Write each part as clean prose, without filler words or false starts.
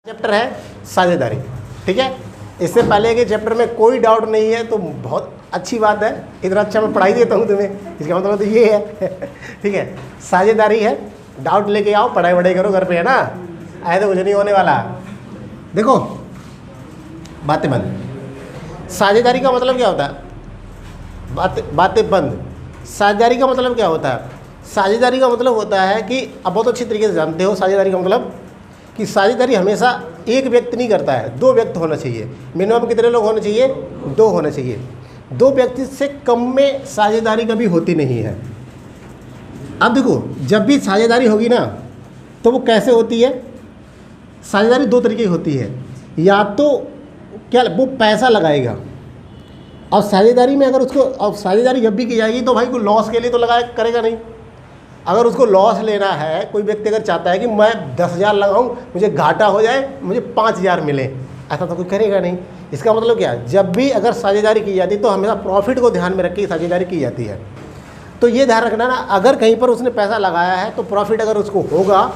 Chapter है साझेदारी। ठीक है, इससे पहले के चैप्टर में कोई डाउट नहीं है तो बहुत अच्छी बात है, इतना अच्छा मैं पढ़ाई देता हूँ तुम्हें, इसका मतलब तो ये है। ठीक है, साझेदारी है, डाउट लेके आओ, पढ़ाई वढ़ाई करो घर पे, है ना, ऐसे कुछ नहीं होने वाला। देखो बातें बंद। साझेदारी का मतलब क्या होता है? बातें बंद। साझेदारी का मतलब क्या होता है? साझेदारी का मतलब होता है कि अब बहुत अच्छी तरीके से जानते हो साझेदारी का मतलब कि साझेदारी हमेशा एक व्यक्ति नहीं करता है, दो व्यक्ति होना चाहिए। मिनिमम कितने लोग होने चाहिए? दो होने चाहिए। दो व्यक्ति से कम में साझेदारी कभी होती नहीं है। अब देखो, जब भी साझेदारी होगी ना तो वो कैसे होती है? साझेदारी दो तरीके की होती है, या तो क्या वो पैसा लगाएगा, और साझेदारी में अगर उसको, अब साझेदारी जब भी की जाएगी तो भाई कोई लॉस के लिए तो लगाए करेगा नहीं। अगर उसको लॉस लेना है, कोई व्यक्ति अगर चाहता है कि मैं 10,000 लगाऊं, मुझे घाटा हो जाए, मुझे 5,000 मिले, ऐसा तो कोई करेगा नहीं। इसका मतलब क्या है? जब भी अगर साझेदारी की जाती है तो हमेशा प्रॉफिट को ध्यान में रख के साझेदारी की जाती है। तो ये ध्यान रखना ना, अगर कहीं पर उसने पैसा लगाया है तो प्रॉफिट अगर उसको होगा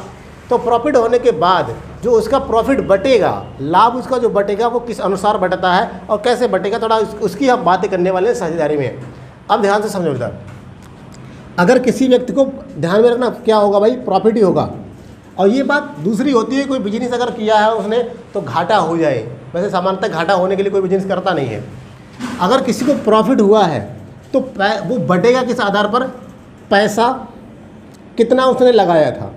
तो प्रॉफिट होने के बाद जो उसका प्रॉफिट बटेगा, लाभ उसका जो बटेगा वो किस अनुसार बटता है और कैसे बटेगा, थोड़ा उसकी हम बातें करने वाले हैं साझेदारी में। अब ध्यान से समझो बेटा, अगर किसी व्यक्ति को ध्यान में रखना क्या होगा भाई? प्रॉफिट ही होगा। और ये बात दूसरी होती है, कोई बिजनेस अगर किया है उसने तो घाटा हो जाए, वैसे सामान्यतः घाटा होने के लिए कोई बिजनेस करता नहीं है। अगर किसी को प्रॉफिट हुआ है तो वो बटेगा किस आधार पर? पैसा कितना उसने लगाया था,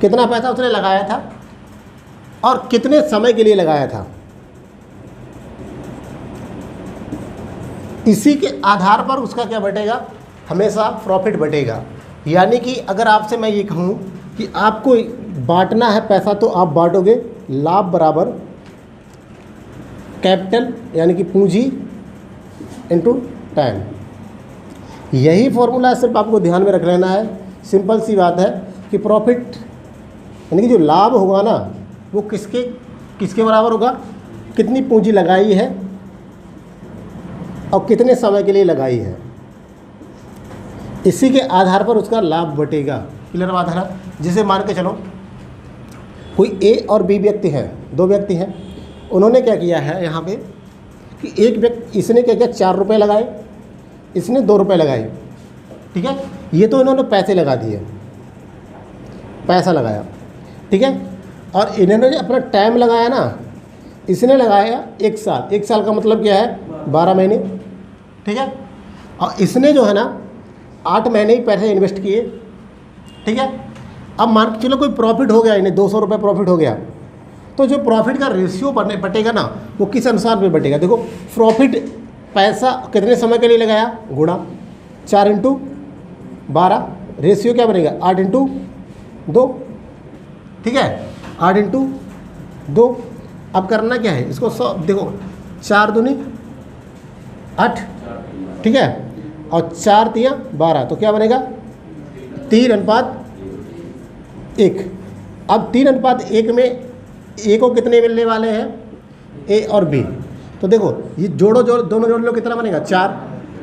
कितना पैसा उसने लगाया था और कितने समय के लिए लगाया था, इसी के आधार पर उसका क्या बटेगा? हमेशा प्रॉफिट बटेगा। यानी कि अगर आपसे मैं ये कहूँ कि आपको बांटना है पैसा तो आप बांटोगे लाभ बराबर कैपिटल यानी कि पूंजी इनटू टाइम। यही फॉर्मूला सिर्फ आपको ध्यान में रख लेना है। सिंपल सी बात है कि प्रॉफिट यानी कि जो लाभ होगा ना वो किसके बराबर होगा? कितनी पूंजी लगाई है और कितने समय के लिए लगाई है, इसी के आधार पर उसका लाभ बटेगा। क्लियर बात है ना? जिसे मान के चलो कोई ए और बी व्यक्ति हैं, दो व्यक्ति हैं, उन्होंने क्या किया है यहाँ पे कि एक व्यक्ति, इसने क्या किया? 4 रुपये लगाए, इसने 2 रुपये लगाए। ठीक है, ये तो इन्होंने पैसे लगा दिए, पैसा लगाया। ठीक है, और इन्होंने जो अपना टाइम लगाया ना, इसने लगाया 1 साल। 1 साल का मतलब क्या है? 12 महीने। ठीक है, और इसने जो है ना 8 महीने ही पैसे इन्वेस्ट किए। ठीक है, अब मान के चलो कोई प्रॉफिट हो गया, इन्हें 200 रुपये प्रॉफिट हो गया, तो जो प्रॉफिट का रेशियो बटेगा ना वो किस अनुसार में बटेगा? देखो, प्रॉफिट पैसा कितने समय के लिए लगाया गुणा 4 × 12, रेशियो क्या बनेगा? 8 × 2। ठीक है, 8 × 2। अब करना क्या है इसको? देखो 4 दूनी 8, ठीक है, और 4 × 3 = 12, तो क्या बनेगा? 3:1। अब 3:1 में ए को कितने मिलने वाले हैं? ए और बी। तो देखो ये दोनों जोड़ लो, कितना बनेगा?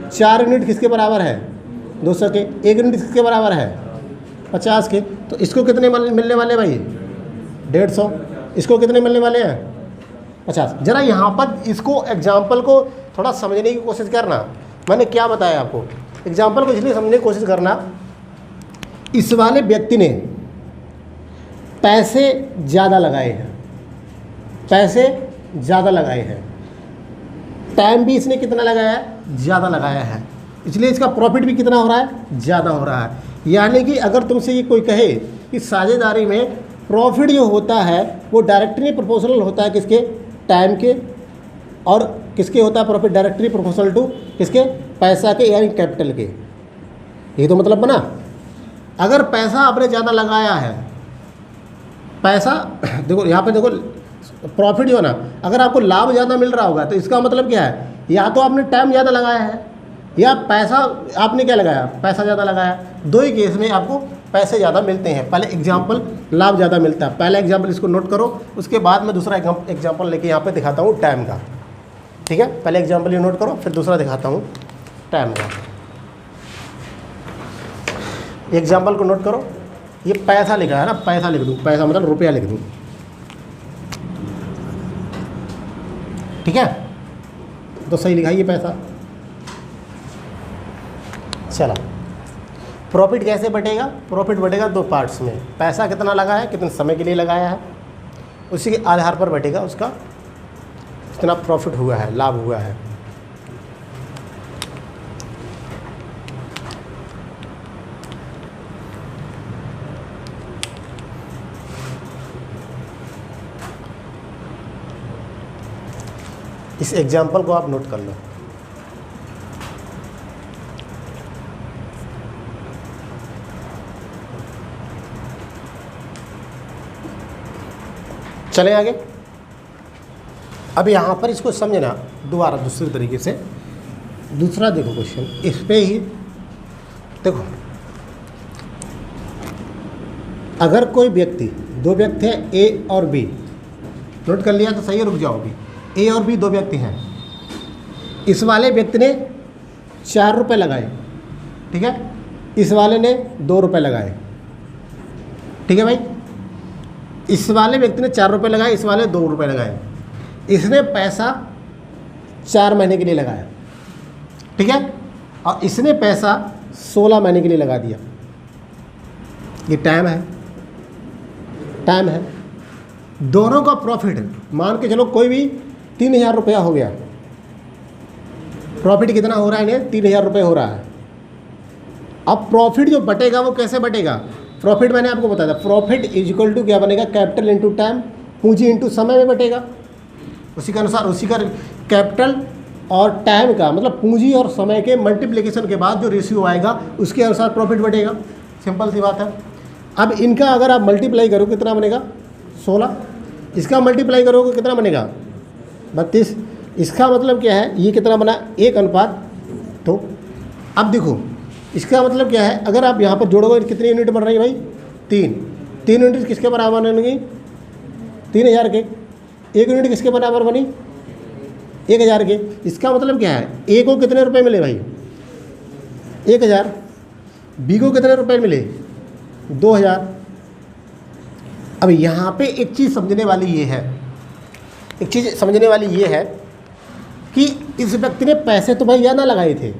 4 यूनिट किसके बराबर है? 200 के। 1 यूनिट किसके बराबर है? 50 के। तो इसको कितने मिलने वाले भाई? 150। इसको कितने मिलने वाले हैं? 50। जरा यहाँ पर इसको एग्जाम्पल को थोड़ा समझने की कोशिश करना। मैंने क्या बताया आपको? एग्जाम्पल को इसलिए समझने की कोशिश करना, इस वाले व्यक्ति ने पैसे ज़्यादा लगाए हैं, पैसे ज़्यादा लगाए हैं, टाइम भी इसने कितना लगाया है? ज़्यादा लगाया है, इसलिए इसका प्रॉफिट भी कितना हो रहा है? ज़्यादा हो रहा है। यानी कि अगर तुमसे ये कोई कहे कि साझेदारी में प्रॉफिट जो होता है वो डायरेक्टली प्रोपोर्शनल होता है किसके? टाइम के। और किसके होता है प्रॉफिट? डायरेक्टली प्रोपोर्शनल टू किसके? पैसा के यानी कैपिटल के। ये तो मतलब बना। अगर पैसा आपने ज़्यादा लगाया है, पैसा देखो यहाँ पे देखो प्रॉफिट जो है ना, अगर आपको लाभ ज़्यादा मिल रहा होगा तो इसका मतलब क्या है? या तो आपने टाइम ज़्यादा लगाया है या पैसा आपने क्या लगाया? पैसा ज़्यादा लगाया। दो ही केस में आपको पैसे ज़्यादा मिलते हैं। पहले एग्जाम्पल लाभ ज़्यादा मिलता है, पहला एग्जाम्पल इसको नोट करो, उसके बाद मैं दूसरा एग्जाम्पल लेके यहाँ पे दिखाता हूँ टाइम का। ठीक है, पहले एग्जाम्पल ये नोट करो, फिर दूसरा दिखाता हूँ टाइम का। एग्जाम्पल को नोट करो, ये पैसा लिखा है ना, पैसा लिख दूँ, पैसा मतलब रुपया लिख दूँ, ठीक है, तो सही लिखा ये पैसा। चला, प्रॉफिट कैसे बटेगा? प्रॉफिट बटेगा दो पार्ट्स में, पैसा कितना लगा है, कितने समय के लिए लगाया है, उसी के आधार पर बटेगा उसका कितना प्रॉफिट हुआ है, लाभ हुआ है। इस एग्जाम्पल को आप नोट कर लो। चले आगे। अब यहाँ पर इसको समझना दोबारा दूसरे तरीके से। दूसरा देखो क्वेश्चन, इस पे ही देखो, अगर कोई व्यक्ति, दो व्यक्ति हैं ए और बी, नोट कर लिया तो सही है, रुक जाओ अभी। ए और बी दो व्यक्ति हैं, इस वाले व्यक्ति ने 4 रुपये लगाए, ठीक है, इस वाले ने 2 रुपये लगाए, ठीक है भाई। इस वाले व्यक्ति ने 4 रुपये लगाए, इस वाले 2 रुपये लगाए। इसने पैसा 4 महीने के लिए लगाया, ठीक है, और इसने पैसा 16 महीने के लिए लगा दिया। ये टाइम है, टाइम है। दोनों का प्रॉफिट मान के चलो कोई भी 3000 रुपया हो गया। प्रॉफिट कितना हो रहा है इन्हें? 3000 रुपये हो रहा है। अब प्रॉफिट जो बटेगा वो कैसे बटेगा? प्रॉफिट मैंने आपको बताया था, प्रॉफिट इज इक्वल टू क्या बनेगा? कैपिटल इंटू टाइम, पूंजी इंटू समय में बटेगा। उसी के अनुसार उसी का कैपिटल और टाइम का मतलब पूंजी और समय के मल्टीप्लिकेशन के बाद जो रेशियो आएगा उसके अनुसार प्रॉफिट बढ़ेगा। सिंपल सी बात है। अब इनका अगर आप मल्टीप्लाई करो कितना बनेगा? 16। इसका मल्टीप्लाई करोगे कितना बनेगा? 32। इसका मतलब क्या है? ये कितना बना? 1:2। अब देखो इसका मतलब क्या है? अगर आप यहाँ पर जोड़ोगे कितनी यूनिट बन रही है भाई? 3 यूनिट किसके बराबर बनेंगी? 3000 के। 1 यूनिट किसके बराबर बनी? 1000 के। इसका मतलब क्या है? ए को कितने रुपए मिले भाई? 1000। बी को कितने रुपए मिले? 2000। अब यहाँ पे एक चीज़ समझने वाली ये है, एक चीज़ समझने वाली ये है कि इस व्यक्ति ने पैसे तो भाई ज़्यादा लगाए थे,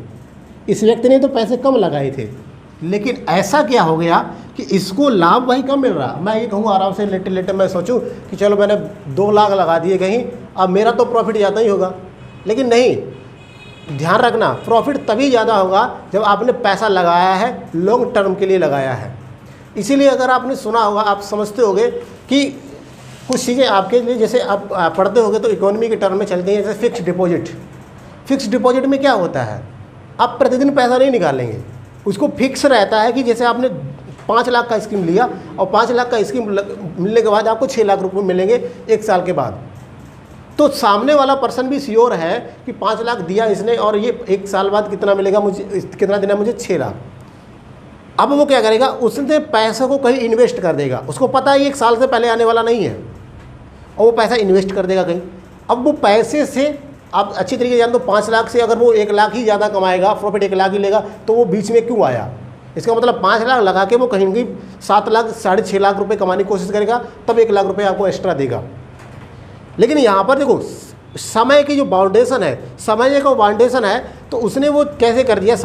इस व्यक्ति ने तो पैसे कम लगाए थे, लेकिन ऐसा क्या हो गया कि इसको लाभ भाई कम मिल रहा। मैं ये कहूँ आराम से लेटे लेटे मैं सोचूं कि चलो मैंने 2 लाख लगा दिए कहीं, अब मेरा तो प्रॉफिट ज़्यादा ही होगा, लेकिन नहीं। ध्यान रखना, प्रॉफिट तभी ज़्यादा होगा जब आपने पैसा लगाया है, लॉन्ग टर्म के लिए लगाया है। इसीलिए अगर आपने सुना होगा, आप समझते होगे कि कुछ चीज़ें आपके लिए, जैसे आप पढ़ते होगे तो इकोनॉमी के टर्म में चलती हैं, जैसे फिक्स डिपॉजिट। फिक्स डिपॉजिट में क्या होता है? आप प्रतिदिन पैसा नहीं निकालेंगे, उसको फिक्स रहता है कि जैसे आपने 5 लाख का स्कीम लिया और 5 लाख का स्कीम मिलने के बाद आपको 6 लाख रुपए मिलेंगे 1 साल के बाद। तो सामने वाला पर्सन भी श्योर है कि 5 लाख दिया इसने और ये 1 साल बाद कितना मिलेगा मुझे, कितना देना मुझे? 6 लाख। अब वो क्या करेगा? उसने पैसे को कहीं इन्वेस्ट कर देगा, उसको पता है ये 1 साल से पहले आने वाला नहीं है, और वो पैसा इन्वेस्ट कर देगा कहीं। अब वो पैसे से आप अच्छी तरीके से जान दो, 5 लाख से अगर वो 1 लाख ही ज़्यादा कमाएगा, प्रॉफिट 1 लाख ही लेगा, तो वो बीच में क्यों आया? इसका मतलब 5 लाख लगा के वो कहीं भी 7 लाख 6.5 लाख रुपए कमाने की कोशिश करेगा, तब 1 लाख रुपए आपको एक्स्ट्रा देगा। लेकिन यहाँ पर देखो समय की जो बाउंडेशन है, समय का बाउंडेशन है, तो उसने वो कैसे कर दिया?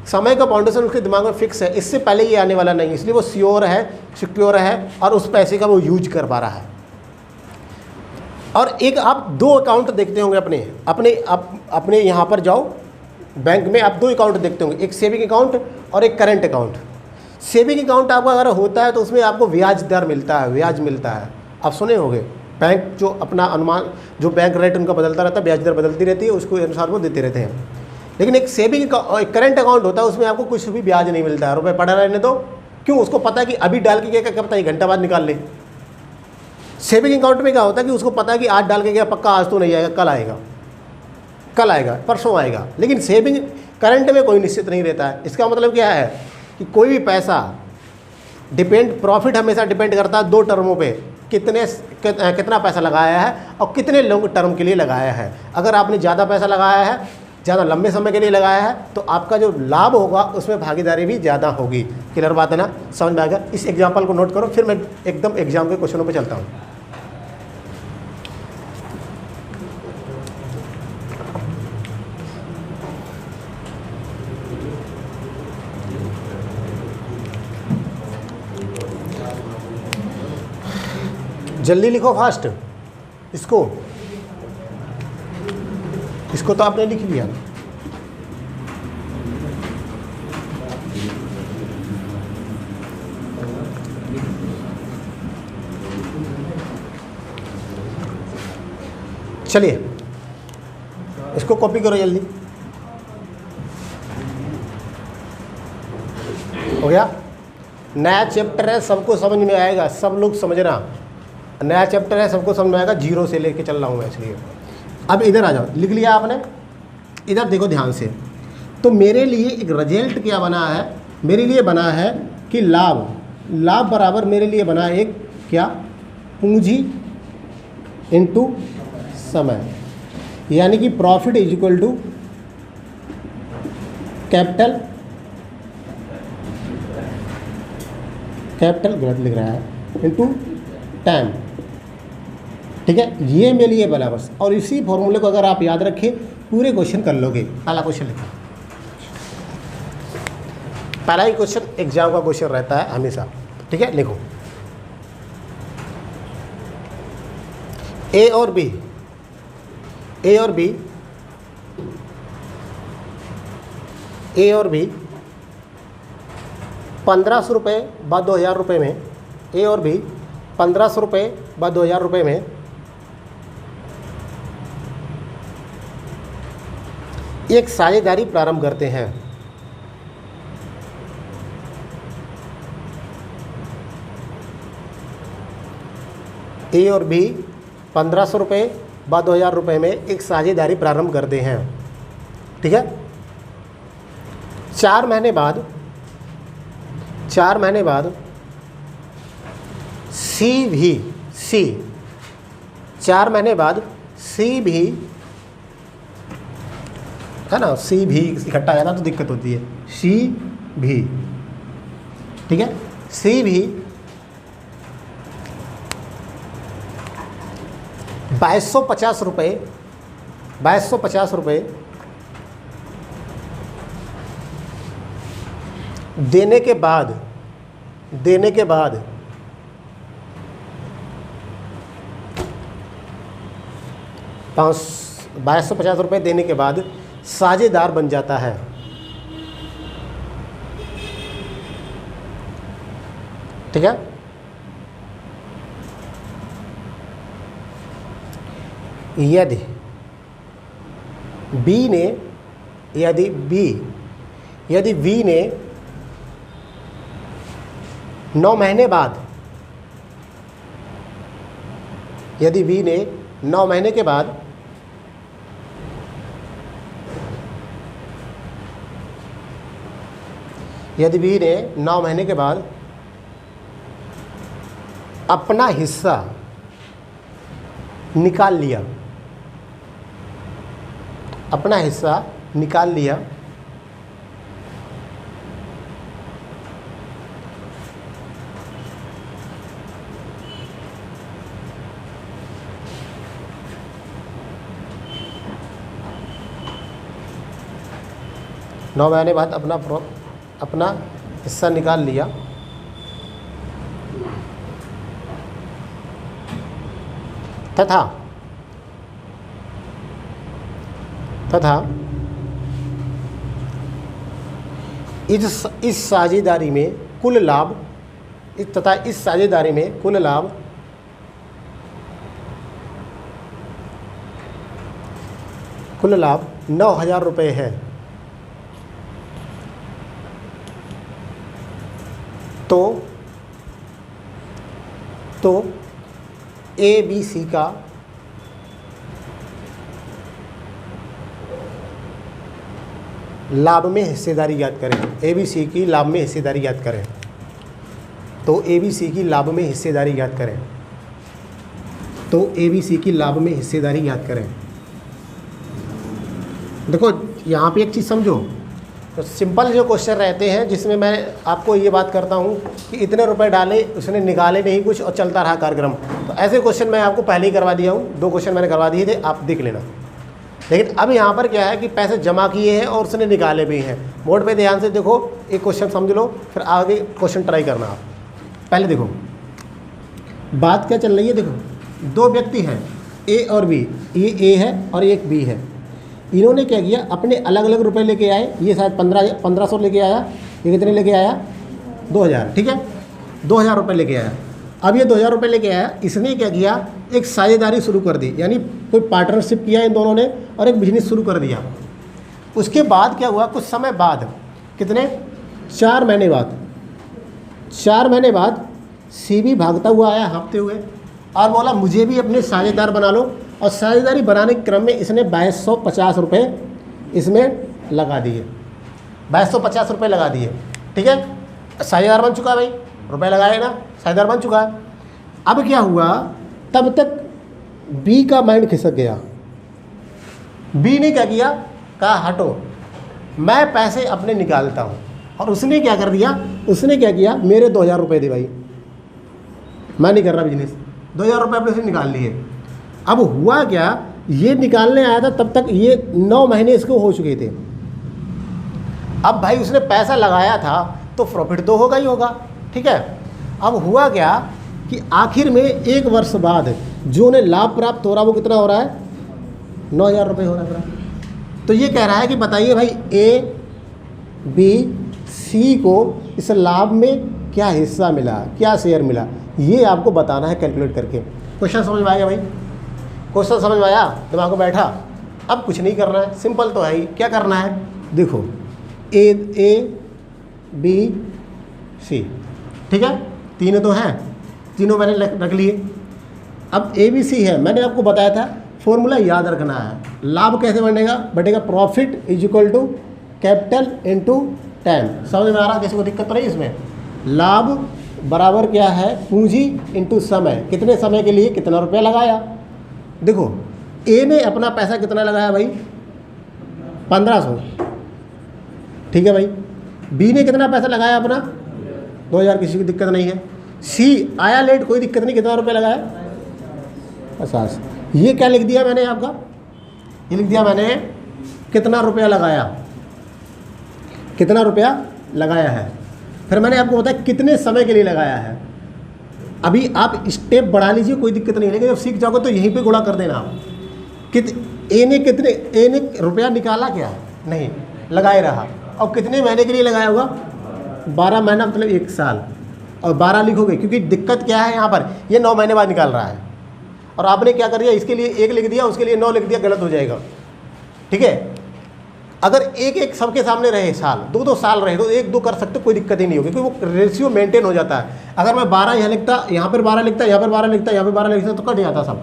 समय का बाउंडेशन उसके दिमाग में फिक्स है, इससे पहले ये आने वाला नहीं, इसलिए वो श्योर है, सिक्योर है और उस पैसे का वो यूज कर पा रहा है। और एक आप 2 अकाउंट देखते होंगे अपने यहाँ पर जाओ बैंक में, आप 2 अकाउंट देखते होंगे, एक सेविंग अकाउंट और एक करंट अकाउंट। सेविंग अकाउंट आपका अगर होता है तो उसमें आपको ब्याज दर मिलता है, ब्याज मिलता है। आप सुने होंगे, बैंक जो अपना अनुमान, जो बैंक रेट उनका बदलता रहता है, ब्याज दर बदलती रहती है, उसको अनुसार वो देते रहते हैं। लेकिन एक सेविंग एक करंट अकाउंट होता है, उसमें आपको कुछ भी ब्याज नहीं मिलता है, रुपये पड़ा रहने दो। क्यों? उसको पता है कि अभी डाल के क्या पता 1 घंटा बाद निकाल ले। सेविंग अकाउंट में क्या होता है कि उसको पता है कि आज डाल के गया, पक्का आज तो नहीं आएगा, कल आएगा, परसों आएगा। लेकिन सेविंग करंट में कोई निश्चित नहीं रहता है। इसका मतलब क्या है कि कोई भी पैसा प्रॉफिट हमेशा डिपेंड करता है 2 टर्मों पे, कितना पैसा लगाया है और कितने लॉन्ग टर्म के लिए लगाया है। अगर आपने ज़्यादा पैसा लगाया है ज़्यादा लंबे समय के लिए लगाया है तो आपका जो लाभ होगा उसमें भागीदारी भी ज़्यादा होगी। क्लियर बात है ना, समझ में आ गया। इस एग्जाम्पल को नोट करो, फिर मैं एकदम एग्जाम के क्वेश्चनों पे चलता हूँ। जल्दी लिखो, फास्ट। इसको तो आपने लिख लिया। चलिए इसको कॉपी करो जल्दी। हो गया। नया चैप्टर है, सबको समझ में आएगा, सब लोग समझना। नया चैप्टर है, सबको समझ में आएगा, जीरो से लेके चल रहा हूँ मैं इसलिए। अब इधर आ जाओ, लिख लिया आपने। इधर देखो ध्यान से। तो मेरे लिए एक रिजल्ट क्या बना है, मेरे लिए बना है कि लाभ बराबर मेरे लिए बना है एक क्या, पूंजी इनटू समय, यानी कि profit is equal to capital गलत लिख रहा है, इनटू टाइम। ठीक है, ये मेरे लिए बना बस। और इसी फॉर्मूले को अगर आप याद रखें पूरे क्वेश्चन कर लोगे। पहला क्वेश्चन लिखो, पहला ही क्वेश्चन एग्जाम का क्वेश्चन रहता है हमेशा। ठीक है, लिखो ए और बी 1500 रुपये व 2000 रुपये में, ए और बी 1500 रुपये व 2000 रुपये में एक साझेदारी प्रारंभ करते हैं। ए और बी 1500 रुपये व 2000 रुपये में एक साझेदारी प्रारंभ करते हैं। ठीक है, 4 महीने बाद सी भी 4 महीने बाद सी भी है ना, सी भी इकट्ठा आ जाता तो दिक्कत होती है। सी भी, ठीक है, सी भी 2250 रुपये देने के बाद 2250 रुपये देने के बाद साझेदार बन जाता है। ठीक है, यदि बी ने 9 महीने बाद, यदि बी ने 9 महीने के बाद अपना हिस्सा निकाल लिया, नौ महीने बाद अपना हिस्सा निकाल लिया, तथा इस साझेदारी में कुल लाभ 9,000 रुपये है। तो ए बी सी का लाभ में हिस्सेदारी याद करें। ABC की लाभ में हिस्सेदारी याद करें। तो ABC की लाभ में हिस्सेदारी याद करें। देखो यहाँ पे एक चीज़ समझो, तो सिंपल जो क्वेश्चन रहते हैं जिसमें मैं आपको ये बात करता हूँ कि इतने रुपए डाले, उसने निकाले नहीं कुछ और चलता रहा कार्यक्रम, तो ऐसे क्वेश्चन मैं आपको पहले ही करवा दिया हूँ, 2 क्वेश्चन मैंने करवा दिए थे, आप देख लेना। लेकिन अब यहाँ पर क्या है कि पैसे जमा किए हैं और उसने निकाले भी हैं। बोर्ड पे ध्यान से देखो, एक क्वेश्चन समझ लो, फिर आगे क्वेश्चन ट्राई करना। आप पहले देखो बात क्या चल रही है। देखो 2 व्यक्ति हैं ए और बी, ये ए है और एक बी है। इन्होंने क्या किया, अपने अलग अलग रुपए लेके आए। ये शायद 1500 लेके आया, ये कितने लेके आया, 2000, ठीक है, 2000 रुपये लेके आया। अब ये 2000 रुपये लेके आया, इसने क्या किया, एक साझेदारी शुरू कर दी, यानी कोई पार्टनरशिप किया इन दोनों ने और एक बिजनेस शुरू कर दिया। उसके बाद क्या हुआ, कुछ समय बाद, कितने, 4 महीने बाद, 4 महीने बाद सी भी भागता हुआ आया हाँफते हुए और बोला मुझे भी अपने साझेदार बना लो। और साझेदारी बनाने के क्रम में इसने 2250 रुपये इसमें लगा दिए, 2250 रुपये लगा दिए, ठीक है। साझेदार बन चुका है भाई, रुपए लगाए ना, साझेदार बन चुका है। अब क्या हुआ, तब तक बी का माइंड खिसक गया। बी ने क्या किया, कहा हटो मैं पैसे अपने निकालता हूँ। और उसने क्या कर दिया, उसने क्या किया, मेरे 2000 रुपये दे भाई, मैं नहीं कर रहा बिजनेस। 2000 रुपये अपने से निकाल लिए। अब हुआ क्या, ये निकालने आया था तब तक ये 9 महीने इसको हो चुके थे। अब भाई उसने पैसा लगाया था तो प्रॉफिट तो होगा ही होगा, ठीक है। अब हुआ क्या कि आखिर में 1 वर्ष बाद जो उन्हें लाभ प्राप्त हो रहा वो कितना हो रहा है, 9000 रुपये हो रहा है। तो ये कह रहा है कि बताइए भाई ए बी सी को इस लाभ में क्या हिस्सा मिला, क्या शेयर मिला, ये आपको बताना है कैलकुलेट करके। क्वेश्चन समझ में आएगा भाई, क्वेश्चन समझ में आया, दिमाग में बैठा। अब कुछ नहीं करना है, सिंपल तो है ही। क्या करना है, देखो ए बी सी, ठीक है, तीनों तो हैं, तीनों मैंने रख लिए। अब ए बी सी है, मैंने आपको बताया था फॉर्मूला याद रखना है। लाभ कैसे बढ़ेगा, profit is equal to capital into time. समझ में आ रहा, किसी को दिक्कत तो नहीं इसमें। लाभ बराबर क्या है, पूंजी इनटू समय, कितने समय के लिए कितना रुपया लगाया। देखो ए ने अपना पैसा कितना लगाया भाई, 1500, ठीक है भाई। बी ने कितना पैसा लगाया अपना, 2000, किसी की दिक्कत नहीं है। सी आया लेट, कोई दिक्कत नहीं, कितना रुपया लगाया, 50। ये क्या लिख दिया मैंने आपका, ये लिख दिया मैंने कितना रुपया लगाया, कितना रुपया लगाया है। फिर मैंने आपको बताया कितने समय के लिए लगाया है। अभी आप स्टेप बढ़ा लीजिए, कोई दिक्कत नहीं है, लेकिन जब सीख जाओगे तो यहीं पे गुणा कर देना आप। ए ने रुपया निकाला क्या, नहीं, लगाए रहा। और कितने महीने के लिए लगाया होगा, 12 महीना, मतलब 1 साल। और 12 लिखोगे क्योंकि दिक्कत क्या है यहाँ पर, ये 9 महीने बाद निकाल रहा है। और आपने क्या कर दिया, इसके लिए 1 लिख दिया, उसके लिए 9 लिख दिया, गलत हो जाएगा, ठीक है। अगर एक सबके सामने रहे साल, 2 साल रहे तो 1-2 कर सकते, कोई दिक्कत ही नहीं होगी, क्योंकि वो रेशियो मेंटेन हो जाता है। अगर मैं 12 यहाँ लिखता, यहाँ पर 12 लिखता, यहाँ पर 12 लिखता, यहाँ पर 12 लिखता, तो कट जाता सब,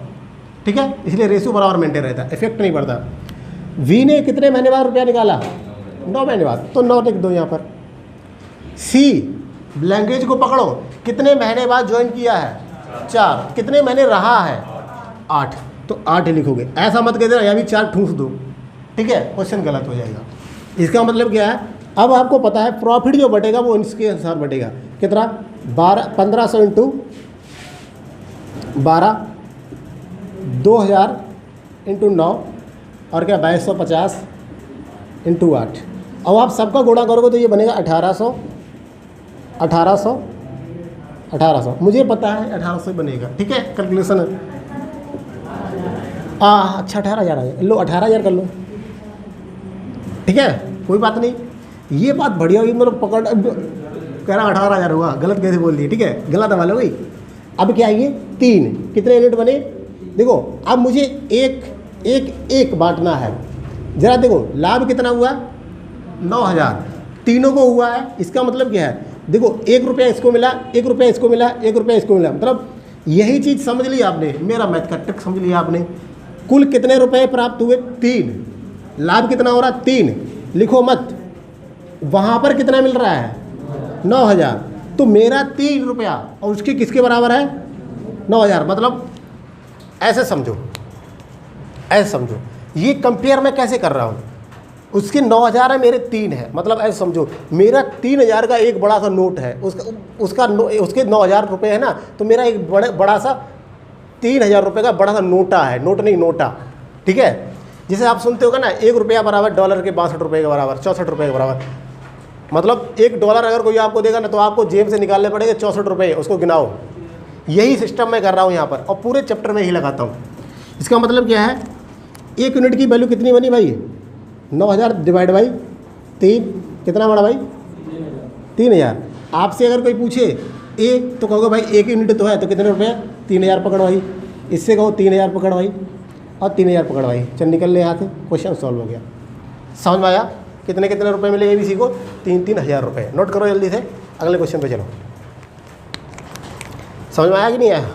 ठीक है। इसलिए रेशियो बराबर मेंटेन रहता है, इफेक्ट नहीं पड़ता। वी ने कितने महीने बाद रुपया निकाला, 9 महीने बाद, तो 9 लिख दो यहाँ पर। सी लैंग्वेज को पकड़ो, कितने महीने बाद ज्वाइन किया है, 4, कितने महीने रहा है, 8, तो 8 लिखोगे। ऐसा मत कह देना यहाँ भी 4 ठूस दो, ठीक है, क्वेश्चन गलत हो जाएगा। इसका मतलब क्या है, अब आपको पता है प्रॉफिट जो बटेगा वो इसके अनुसार बटेगा, कितना, 1500 इंटू 12, 2000 इंटू 9, और क्या 2250 इंटू 8। अब आप सबका गुणा करोगे तो ये बनेगा 1800, मुझे पता है 1800 बनेगा, ठीक है, कैलकुलेशन। अच्छा 18,000 लो, 18,000 कर लो, ठीक है, कोई बात नहीं। ये बात बढ़िया हुई, मतलब पकड़, कह रहा 18,000 हुआ, गलत कैसे बोल दिए, ठीक है, गलत हवाले हुई। अब क्या है, 3 कितने यूनिट बने, देखो। अब मुझे एक बांटना है, जरा देखो लाभ कितना हुआ, 9000, तीनों को हुआ है। इसका मतलब क्या है, देखो 1 रुपया इसको मिला, 1 रुपया इसको मिला, 1 रुपया इसको मिला, मतलब यही चीज़ समझ ली आपने, मेरा मैथ का ट्रिक समझ लिया आपने। कुल कितने रुपए प्राप्त हुए, 3, लाभ कितना हो रहा, 3, लिखो मत, वहाँ पर कितना मिल रहा है, 9000, तो मेरा 3 रुपया और उसके किसके बराबर है, 9000। मतलब ऐसे समझो, ये कंपेयर मैं कैसे कर रहा हूँ, उसके 9,000 है, मेरे 3 है, मतलब ऐसे समझो मेरा 3,000 का एक बड़ा सा नोट है, उसके 9,000 रुपये है ना, तो मेरा एक बड़ा सा 3,000 रुपये का बड़ा सा नोटा है, नोट नहीं नोटा, ठीक है। जिसे आप सुनते होगा ना, 1 रुपया बराबर डॉलर के 62 रुपये के बराबर, 64 रुपये के बराबर। मतलब $1 अगर कोई आपको देगा ना, तो आपको जेब से निकालने पड़ेगा 64 रुपये, उसको गिनाओ। यही सिस्टम मैं कर रहा हूँ यहाँ पर, और पूरे चैप्टर में ही लगाता हूँ। इसका मतलब क्या है, 1 यूनिट की वैल्यू कितनी बनी भाई, 9,000 डिवाइड बाई 3, कितना बड़ा भाई, 3,000। आपसे अगर कोई पूछे ए, तो कहोगे भाई 1 यूनिट तो है, तो कितने रुपये, 3,000 पकड़ भाई। इससे कहो 3,000 पकड़ भाई, और 3,000 पकड़ भाई, चल निकल ले यहाँ से, क्वेश्चन सॉल्व हो गया। समझ में आया, कितने कितने रुपए मिले ABC को, 3,000 रुपये। नोट करो जल्दी से, अगले क्वेश्चन पे चलो। समझ में आया कि नहीं आया?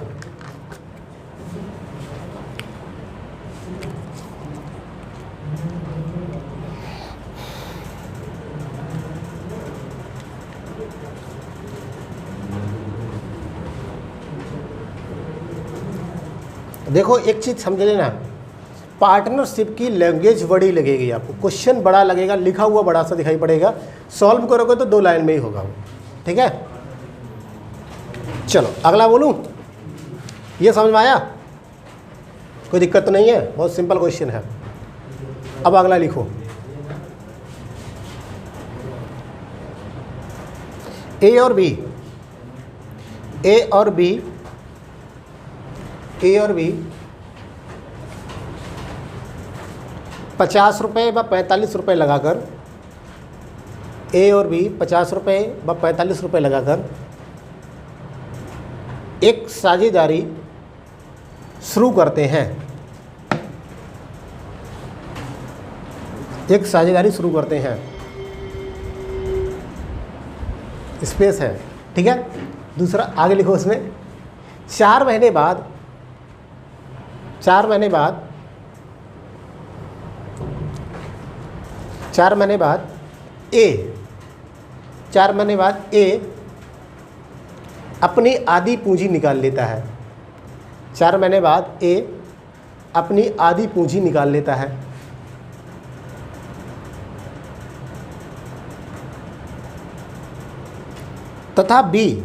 देखो एक चीज़ समझ लेना, पार्टनरशिप की लैंग्वेज बड़ी लगेगी आपको, क्वेश्चन बड़ा लगेगा, लिखा हुआ बड़ा सा दिखाई पड़ेगा, सॉल्व करोगे तो 2 लाइन में ही होगा, ठीक है। चलो अगला बोलूं, ये समझ में आया, कोई दिक्कत तो नहीं है, बहुत सिंपल क्वेश्चन है। अब अगला लिखो, ए और बी 50 रुपये व 45 रुपये लगाकर, ए और बी 50 रुपये व 45 रुपये लगाकर एक साझेदारी शुरू करते हैं, एक साझेदारी शुरू करते हैं, स्पेस है, ठीक है। दूसरा आगे लिखो, उसमें 4 महीने बाद 4 महीने बाद ए अपनी आधी पूंजी निकाल लेता है। 4 महीने बाद ए अपनी आधी पूंजी निकाल लेता है। तथा बी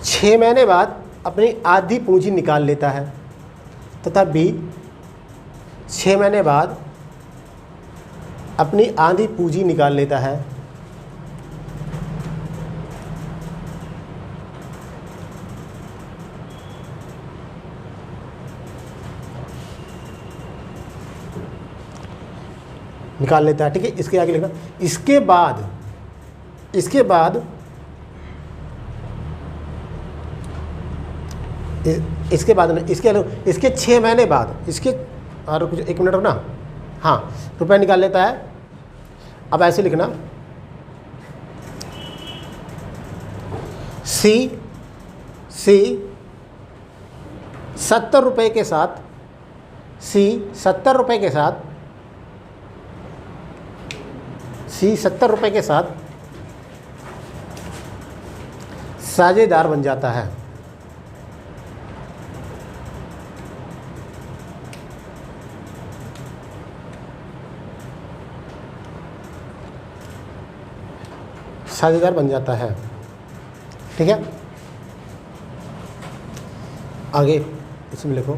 6 महीने बाद अपनी आधी पूंजी निकाल लेता है। तथा बी 6 महीने बाद अपनी आधी पूंजी निकाल लेता है। निकाल लेता है, ठीक है। इसके आगे लिखना, इसके बाद इसके 6 महीने बाद, इसके और कुछ 1 मिनट रुकना, हाँ, रुपए निकाल लेता है। अब ऐसे लिखना, सी 70 रुपये के साथ, सी 70 रुपये के साथ साझेदार बन जाता है। साझेदार बन जाता है, ठीक है। आगे इसमें लिखो,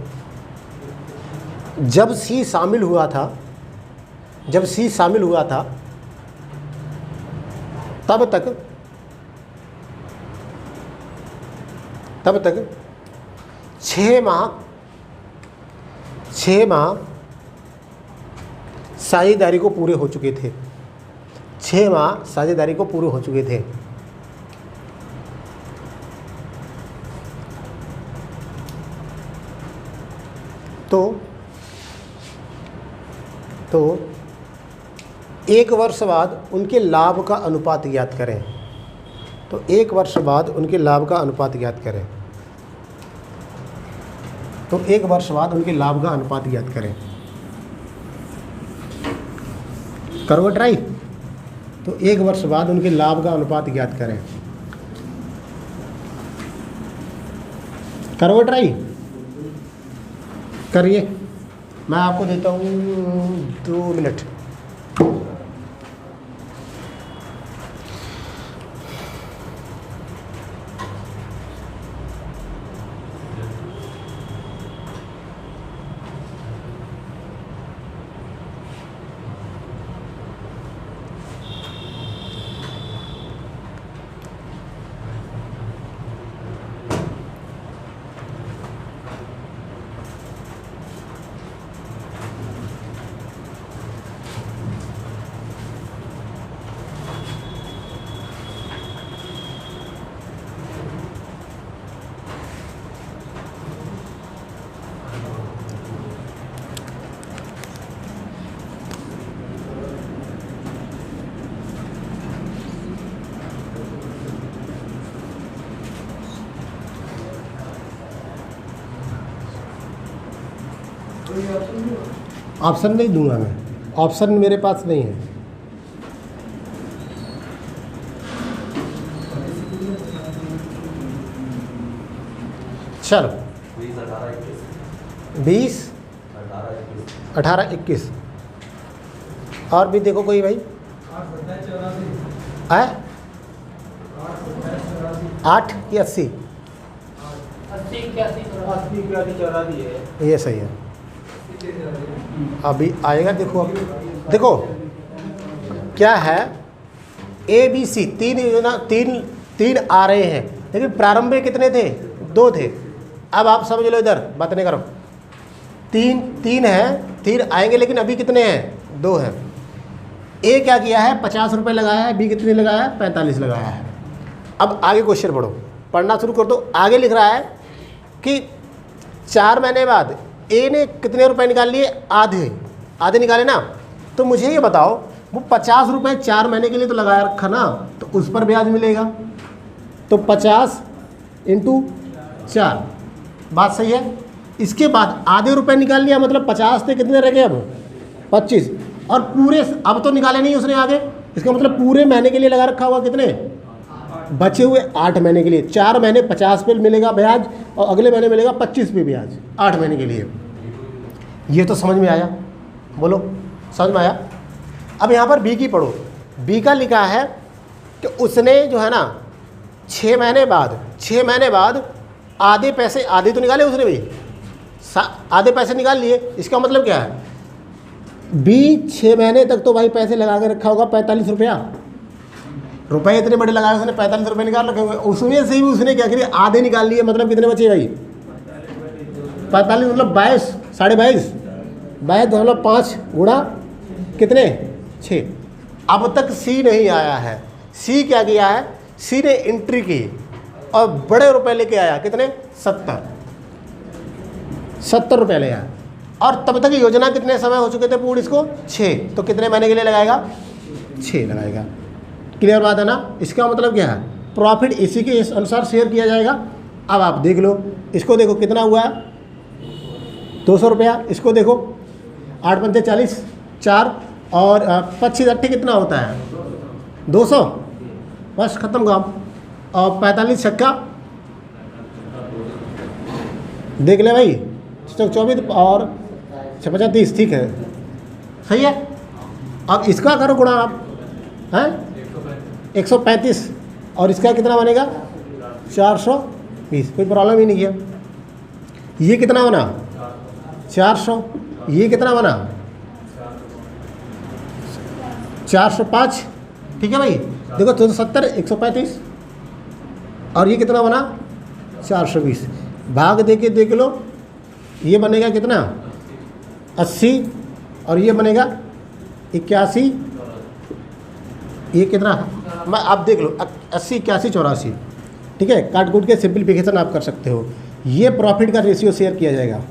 जब सी शामिल हुआ था तब तक 6 माह साझेदारी को पूरे हो चुके थे। 6 माह साझेदारी को पूरे हो चुके थे। तो 1 वर्ष बाद उनके लाभ का अनुपात ज्ञात करें। तो 1 वर्ष बाद उनके लाभ का अनुपात ज्ञात करें। तो 1 वर्ष बाद उनके लाभ का अनुपात ज्ञात करें। करो ट्राई। तो 1 वर्ष बाद उनके लाभ का अनुपात ज्ञात करें। करोगे ट्राई, करिए। मैं आपको देता हूँ 2 मिनट। ऑप्शन नहीं दूंगा मैं, ऑप्शन मेरे पास नहीं है। चलो 20, 18, 21 और भी देखो कोई भाई। 8 की 80, ये सही है। अभी आएगा, देखो अब देखो क्या है, ABC 3 योजना, तीन आ रहे हैं, लेकिन प्रारंभ में कितने थे? 2 थे। अब आप समझ लो, इधर बात नहीं करो, 3 है, 3 आएंगे, लेकिन अभी कितने हैं? 2 हैं। ए क्या किया है? 50 रुपये लगाया है, बी कितने लगाया है? 45 लगाया है। अब आगे क्वेश्चन पढ़ो, पढ़ना शुरू कर दो। आगे लिख रहा है कि 4 महीने बाद ए ने कितने रुपए निकाल लिए? आधे निकाले ना। तो मुझे ये बताओ, वो 50 रुपये 4 महीने के लिए तो लगाया रखा ना, तो उस पर ब्याज मिलेगा। तो 50 × 4, बात सही है। इसके बाद आधे रुपए निकाल लिया, मतलब 50 थे, कितने रह गए अब? 25। और पूरे अब तो निकाले नहीं उसने आगे, इसका मतलब पूरे महीने के लिए लगा रखा होगा कितने? बचे हुए 8 महीने के लिए। 4 महीने 50 पे मिलेगा ब्याज और अगले महीने मिलेगा 25 पे ब्याज, 8 महीने के लिए। ये तो समझ में आया? बोलो, समझ में आया? अब यहाँ पर बी की पढ़ो। बी का लिखा है कि उसने जो है ना 6 महीने बाद आधे पैसे, आधे तो निकाले उसने भी, आधे पैसे निकाल लिए। इसका मतलब क्या है? बी 6 महीने तक तो भाई पैसे लगा के रखा होगा 45 रुपये इतने बड़े लगाए उसने, 45 रुपये निकाल रखे होंगे। उसमें से ही उसने क्या किया? आधे निकाल लिए, मतलब कितने बचे भाई? 45 मतलब 22, 22.5, 22.5 गुणा कितने? 6। अब तक सी नहीं आया है। सी क्या किया है? सी ने एंट्री की और बड़े रुपए लेके आया, कितने? 70 रुपये ले आया। और तब तक योजना कितने समय हो चुके थे पूर्ण? इसको 6। तो कितने महीने के लिए लगाएगा? 6 लगाएगा। क्लियर बात है ना? इसका मतलब क्या है? प्रॉफिट इसी के अनुसार शेयर किया जाएगा। अब आप देख लो, इसको देखो कितना हुआ है? 200 रुपया। इसको देखो 8 पंचे 40, 4 और 25 अट्ठी कितना होता है? 200। बस खत्म काम। और 45 छक्का देख ले भाई, 24 और 50 30, ठीक है, सही है। अब इसका करो गुणा आप, हैं 135, और इसका कितना बनेगा? 420। कोई प्रॉब्लम ही नहीं है। ये कितना बना? 400। ये कितना बना? 405। ठीक है भाई, देखो 270, 135, और ये कितना बना? 420। भाग दे के देख लो, ये बनेगा कितना? 80, और ये बनेगा 81। ये कितना? मैं आप देख लो, 80, 81, 84। ठीक है, काट कूट के सिंप्लीफिकेशन आप कर सकते हो। ये प्रॉफिट का रेशियो शेयर किया जाएगा।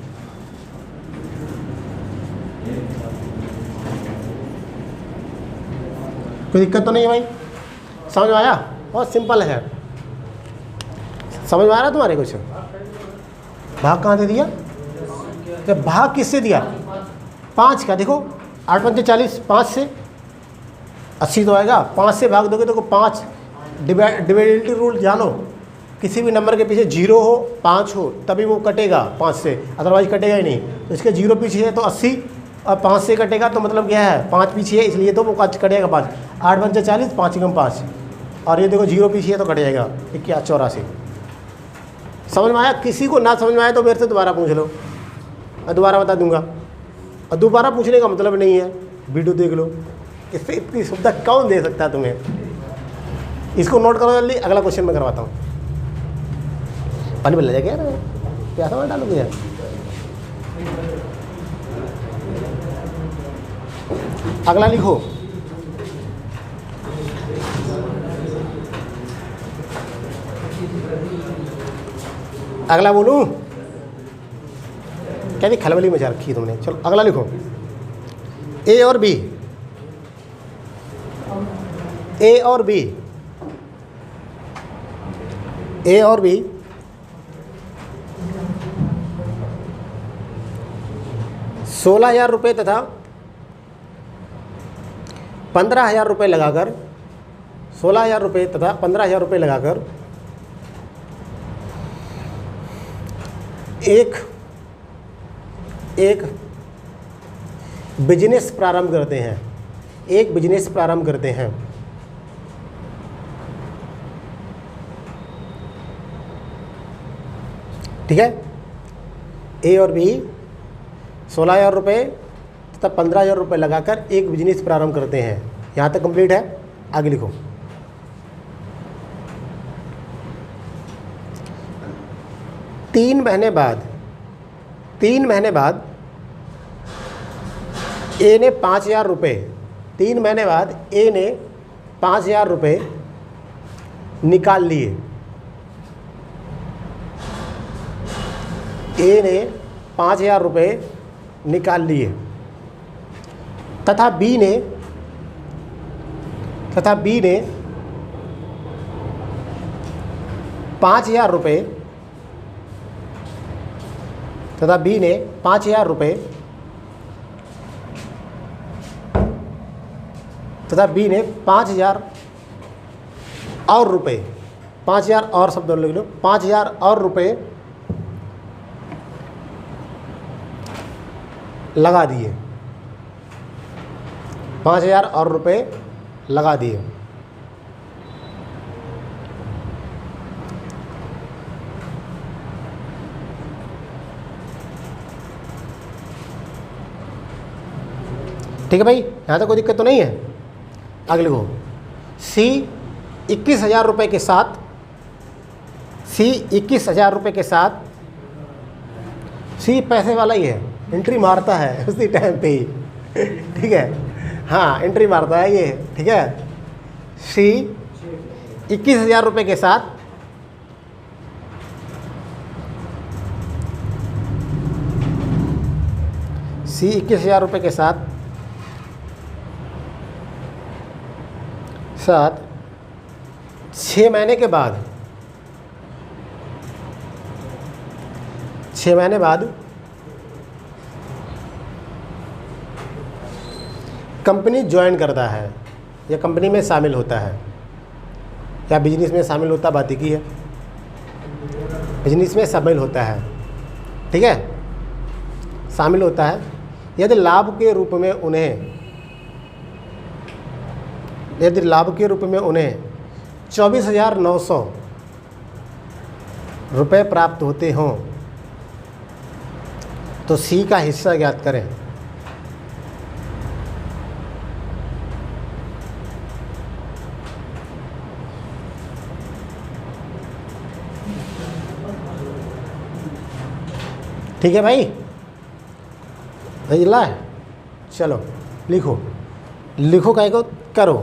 कोई दिक्कत तो नहीं है भाई? समझ में आया? बहुत सिंपल है। समझ में आ रहा है तुम्हारे कुछ? भाग कहाँ दे दिया? जब भाग किससे दिया? 5 का। देखो 8 पंचे 40, 5 से 80 तो आएगा, 5 से भाग दोगे तो 5। डिविडेंड रूल जानो, किसी भी नंबर के पीछे 0 हो 5 हो तभी वो कटेगा 5 से, अदरवाइज कटेगा ही नहीं। तो इसके 0 पीछे है तो 80 और 5 से कटेगा तो मतलब क्या है 5 पीछे है इसलिए तो वो कटेगा 5। 8 × 5 = 40, 5 × 5 और ये देखो 0 पीछे है तो कट जाएगा 84। समझ में आया? किसी को ना समझ में आया तो मेरे से दोबारा पूछ लो, मैं दोबारा बता दूंगा। और दोबारा पूछने का मतलब नहीं है वीडियो देख लो, इससे इतनी सुविधा कौन दे सकता है तुम्हें। इसको नोट करो जल्दी, अगला क्वेश्चन मैं करवाता हूँ। पानी मिल जाएगा यार, प्यासा मत डालोगे यार। अगला लिखो, अगला बोलूं? क्या नहीं खलबली मचा रखी तुमने। चलो अगला लिखो, ए और बी, ए और बी, ए और बी 16,000 रुपये तथा 15,000 रुपये लगाकर, 16,000 रुपये तथा 15,000 रुपये लगाकर एक बिजनेस प्रारंभ करते हैं, एक बिजनेस प्रारंभ करते हैं। ठीक है, ए और बी 16,000 रुपये तथा 15,000 रुपये लगाकर एक बिजनेस प्रारंभ करते हैं। यहाँ तक कंप्लीट है। आगे लिखो, तीन महीने बाद ए ने 5,000 रुपये, 3 महीने बाद ए ने 5,000 रुपये निकाल लिए। ए ने 5,000 रुपये निकाल लिए तथा बी ने 5,000 रुपये तथा बी ने 5,000 रुपये तथा बी ने 5,000 और रुपये, 5,000 और शब्द लिख लो, 5,000 और रुपये लगा दिए, 5,000 और रुपये लगा दिए। ठीक है भाई, यहाँ तक कोई दिक्कत तो नहीं है। अगले को सी 21,000 रुपये के साथ, सी 21,000 रुपये के साथ, सी पैसे वाला ही है, एंट्री मारता है उसी टाइम पे ही। ठीक है, हाँ एंट्री मारता है ये। ठीक है, सी 21,000 रुपये के साथ सी 21,000 रुपये के साथ 6 महीने के बाद, 6 महीने बाद कंपनी ज्वाइन करता है या कंपनी में शामिल होता है या बिजनेस में शामिल होता, बात की है, बिजनेस में शामिल होता है। ठीक है, शामिल होता है यदि लाभ के रूप में उन्हें 24,900 रुपये प्राप्त होते हों तो सी का हिस्सा ज्ञात करें। ठीक है भाई, ला चलो लिखो, लिखो काहे को करो।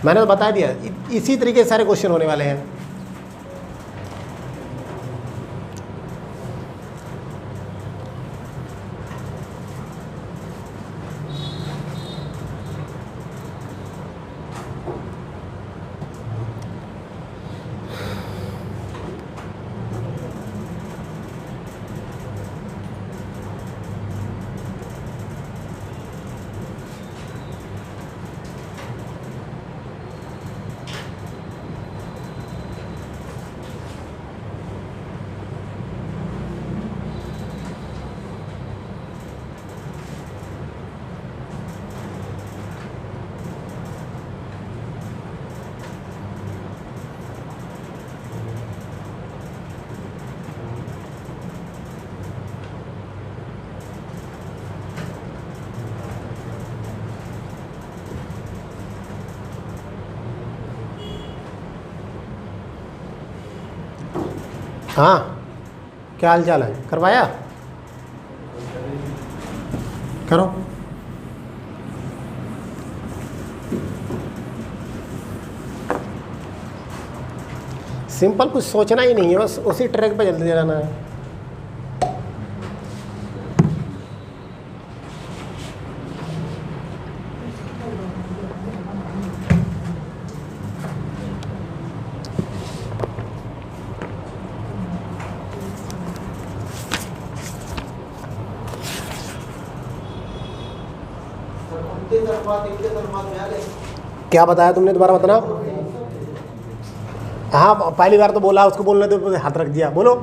मैंने तो बता दिया, इसी तरीके से सारे क्वेश्चन होने वाले हैं। हाँ, क्या हाल चाल है? करवाया? करो। सिंपल, कुछ सोचना ही नहीं है, बस उसी ट्रैक पे जल्दी जाना है। क्या बताया तुमने, दोबारा बताना। हाँ, पहली बार तो बोला, उसको बोलने तो हाथ रख दिया। बोलो।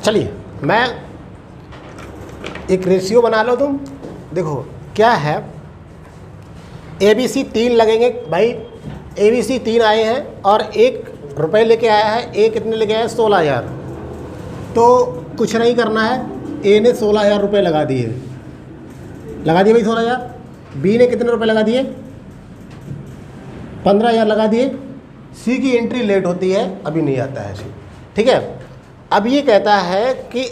चलिए, मैं एक रेशियो बना लो तुम। देखो क्या है, ABC 3 लगेंगे भाई। ABC 3 आए हैं और 1 रुपये लेके आया है। A कितने लेके आया है? 16,000। तो कुछ नहीं करना है, A ने 16,000 रुपये लगा दिए भाई 16,000। B ने कितने रुपये लगा दिए? 15,000 लगा दिए। C की एंट्री लेट होती है, अभी नहीं आता है C। ठीक है, अब ये कहता है कि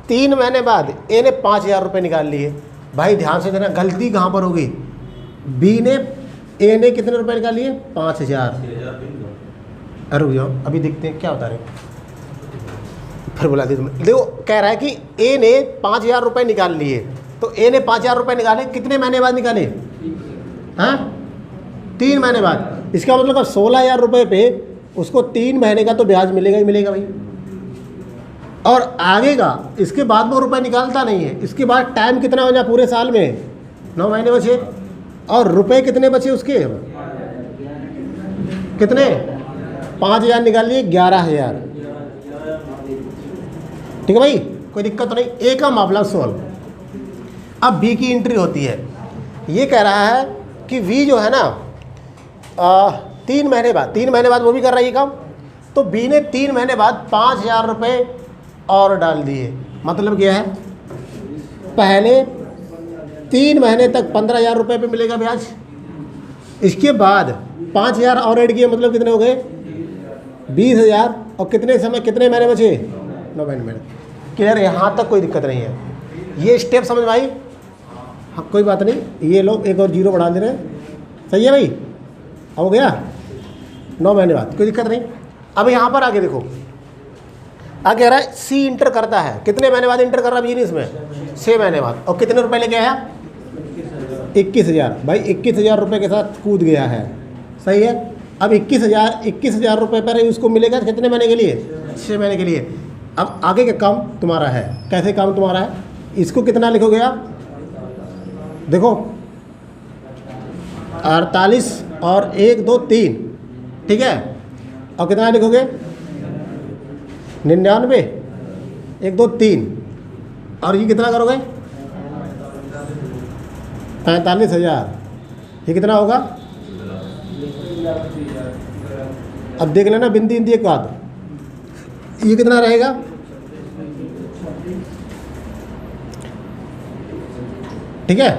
3 महीने बाद A ने 5,000 रुपये निकाल लिए। भाई ध्यान से देना, गलती कहाँ पर होगी? A ने कितने रुपए निकाल लिए? 5,000। अरे रुक जाओ, अभी देखते हैं क्या होता है। फिर बुला दी तुमने। देखो कह रहा है कि A ने 5,000 रुपये निकाल लिए। तो A ने 5,000 रुपये निकाले, कितने महीने बाद निकाले? हाँ, 3 महीने बाद। इसका मतलब 16,000 रुपये पे उसको 3 महीने का तो ब्याज मिलेगा ही मिलेगा भाई। और आगे का, इसके बाद वो रुपए निकालता नहीं है। इसके बाद टाइम कितना बचा पूरे साल में? 9 महीने बचे। और रुपए कितने बचे उसके? कितने? 5,000 निकाल लिए, 11,000। ठीक है भाई, कोई दिक्कत तो नहीं। A का मामला सोल्व। अब B की एंट्री होती है। ये कह रहा है कि V जो है ना 3 महीने बाद वो भी कर रहा है ये काम। तो B ने 3 महीने बाद 5,000 रुपये और डाल दिए। मतलब क्या है, पहले 3 महीने तक 15,000 रुपये पे मिलेगा ब्याज। इसके बाद 5,000 और ऐड किए, मतलब कितने हो गए? 20,000। और कितने समय, कितने महीने बचे? 9 महीने। क्लियर? यहाँ तक कोई दिक्कत नहीं है। ये स्टेप समझ में आई? हाँ, कोई बात नहीं। ये लोग एक और 0 बढ़ा दे रहे हैं। सही है भाई, हो गया। 9 महीने बाद कोई दिक्कत नहीं। अब यहाँ पर आगे देखो, आगे कह रहा है C इंटर करता है। कितने महीने बाद इंटर कर रहा है बिजनेस में? 6 महीने बाद। और कितने रुपए लेके आया? 21,000। भाई 21,000 रुपये के साथ कूद गया है। सही है। अब 21,000 रुपये पर उसको मिलेगा कितने महीने के लिए? 6 महीने के लिए। अब आगे का काम तुम्हारा है। कैसे काम तुम्हारा है? इसको कितना लिखोगे आप? देखो 48 और 1 2 3। ठीक है, और कितना लिखोगे? 99 1 2 3। और ये कितना करोगे? 45,000। ये कितना होगा? अब देख लेना बिंदी बिंदी एक बात, ये कितना रहेगा? ठीक है,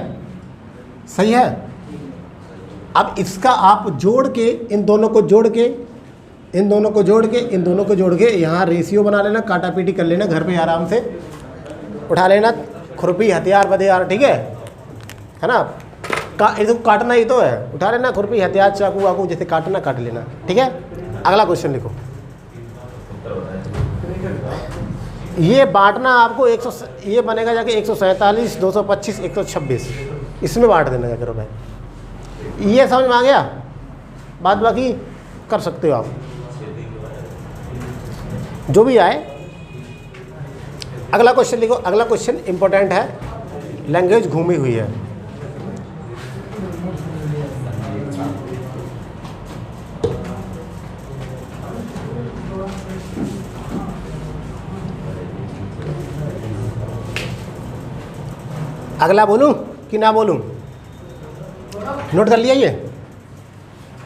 सही है। अब इसका आप जोड़ के, इन दोनों को जोड़ के, इन दोनों को जोड़ के, इन दोनों को जोड़ के यहाँ रेशियो बना लेना, काटा पीटी कर लेना घर पे आराम से, उठा लेना खुरपी हथियार बधियार। ठीक है ना? इसको काटना ही तो है, उठा लेना खुरपी हथियार चाकू वाकू, जैसे काटना काट लेना। ठीक है, अगला क्वेश्चन लिखो। ये बांटना आपको 100, ये बनेगा जाके 147, 225, 126, इसमें बांट देना जाकर भाई। ये समझ में आ गया? बाद बाकी कर सकते हो आप, जो भी आए। अगला क्वेश्चन लिखो। अगला क्वेश्चन इंपॉर्टेंट है, लैंग्वेज घूमी हुई है। अगला बोलूं कि ना बोलूं? नोट कर लिया ये।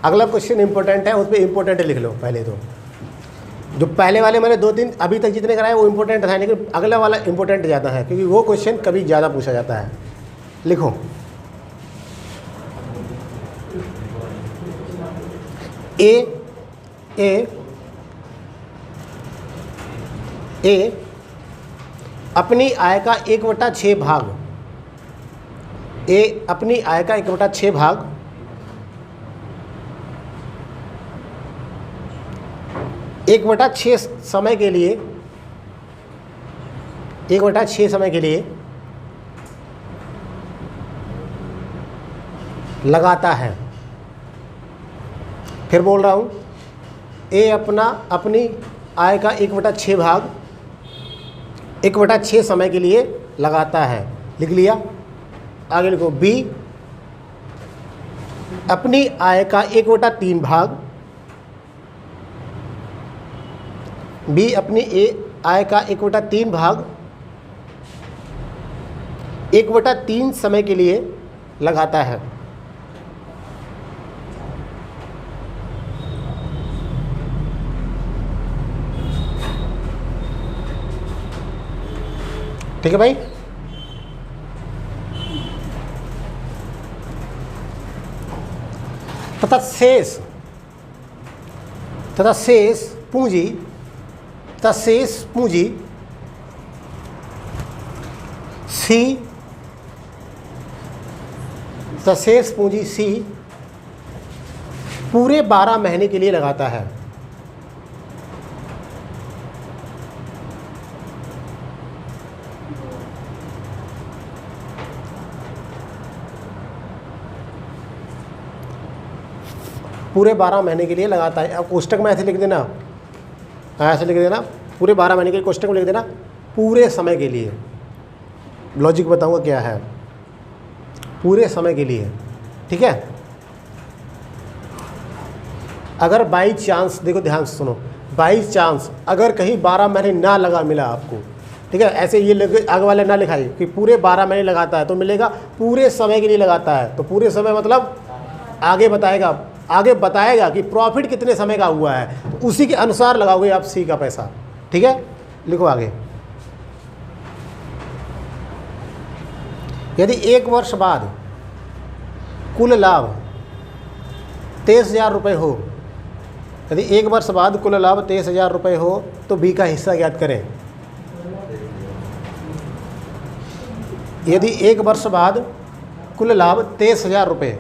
अगला क्वेश्चन इंपॉर्टेंट है, उस पर इंपॉर्टेंट लिख लो पहले। तो जो पहले वाले मैंने 2-3 अभी तक जितने कराए वो इंपॉर्टेंट था, लेकिन अगला वाला इंपॉर्टेंट ज़्यादा है क्योंकि वो क्वेश्चन कभी ज़्यादा पूछा जाता है। लिखो ए अपनी आय का 1/6 भाग, ए अपनी आय का 1/6 भाग 1/6 समय के लिए 1/6 समय के लिए लगाता है। फिर बोल रहा हूँ, ए अपनी आय का 1/6 भाग 1/6 समय के लिए लगाता है। लिख लिया। आगे लिखो, बी अपनी आय का 1/3 भाग, बी अपनी आय का 1/3 भाग 1/3 समय के लिए लगाता है। ठीक है भाई। तथा शेष पूंजी सी पूरे 12 महीने के लिए लगाता है। पूरे 12 महीने के लिए लगाता है। अब कोष्टक में ऐसे लिख देना, ऐसे लिख देना, पूरे 12 महीने के लिए कोष्टक में लिख देना पूरे समय के लिए। लॉजिक बताऊंगा क्या है, पूरे समय के लिए। ठीक है। अगर बाई चांस, देखो ध्यान से सुनो, बाई चांस अगर कहीं 12 महीने ना लगा मिला आपको, ठीक है, ऐसे ये आगे वाले ना लिखाइए कि पूरे 12 महीने लगाता है, तो मिलेगा पूरे समय के लिए लगाता है। तो पूरे समय मतलब आगे बताएगा कि प्रॉफिट कितने समय का हुआ है, तो उसी के अनुसार लगाओगे आप सी का पैसा। ठीक है। लिखो आगे, यदि 1 वर्ष बाद कुल लाभ 23,000 रुपये हो, यदि 1 वर्ष बाद कुल लाभ 23,000 रुपये हो तो बी का हिस्सा ज्ञात करें। यदि 1 वर्ष बाद कुल लाभ 23,000 रुपये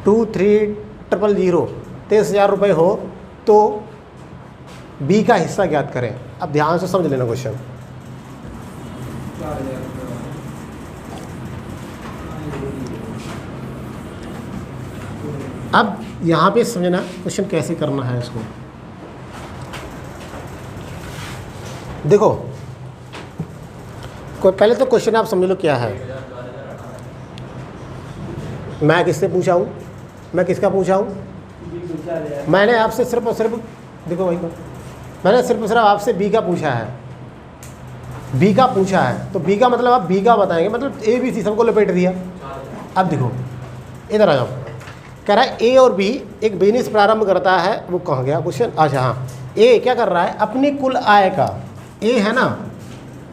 23,000 23,000 रुपये हो तो बी का हिस्सा ज्ञात करें। अब ध्यान से समझ लेना क्वेश्चन। अब यहाँ पे समझना क्वेश्चन कैसे करना है इसको। देखो पहले तो क्वेश्चन आप समझ लो क्या है। मैं किससे पूछा हूँ, मैं किसका पूछा हूँ, मैंने आपसे सिर्फ और सिर्फ, देखो भाई, मैंने सिर्फ और सिर्फ आपसे बी का पूछा है, बी का पूछा है। तो बी का मतलब आप बी का बताएंगे, मतलब ए बी सी सबको लपेट दिया। अब देखो इधर आ जाओ, कह रहा है ए और बी एक बिजनेस प्रारंभ करता है। वो कहाँ गया क्वेश्चन, अच्छा हाँ, ए क्या कर रहा है, अपनी कुल आय का, ए है ना,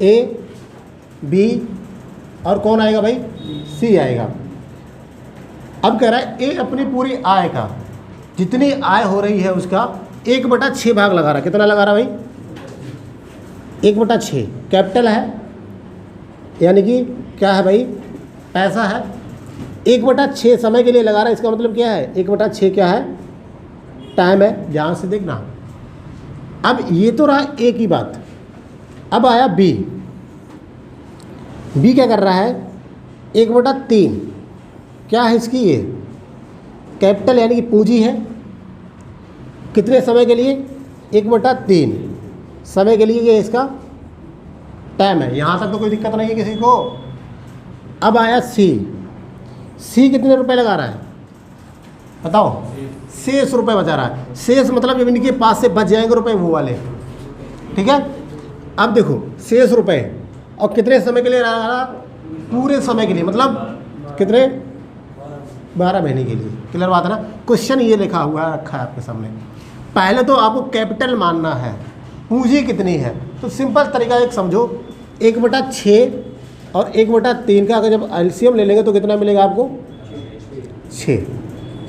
ए बी और कौन आएगा भाई, सी आएगा। अब कह रहा है ए अपनी पूरी आय का, जितनी आय हो रही है उसका 1/6 भाग लगा रहा है। कितना लगा रहा है भाई, 1/6 कैपिटल है, यानी कि क्या है भाई, पैसा है। 1/6 समय के लिए लगा रहा है, इसका मतलब क्या है, 1/6 क्या है, टाइम है। ध्यान से देखना। अब ये तो रहा ए की बात। अब आया बी, बी क्या कर रहा है, 1/3 क्या है इसकी, ये कैपिटल यानी कि पूंजी है। कितने समय के लिए, 1/3 समय के लिए, ये इसका टाइम है। यहाँ तक तो कोई दिक्कत नहीं है किसी को। अब आया सी, सी कितने रुपए लगा रहा है बताओ, शेष रुपए बचा रहा है। शेष मतलब जब इनके पास से बच जाएंगे रुपए वो वाले, ठीक है। अब देखो शेष रुपए और कितने समय के लिए लगा रहा, पूरे समय के लिए, मतलब कितने 12 महीने के लिए। क्लियर बात है ना। क्वेश्चन ये लिखा हुआ है, रखा है आपके सामने। पहले तो आपको कैपिटल मानना है, पूंजी कितनी है। तो सिंपल तरीका एक समझो, 1/6 और 1/3 का अगर जब एलसीएम ले लेंगे तो कितना मिलेगा आपको,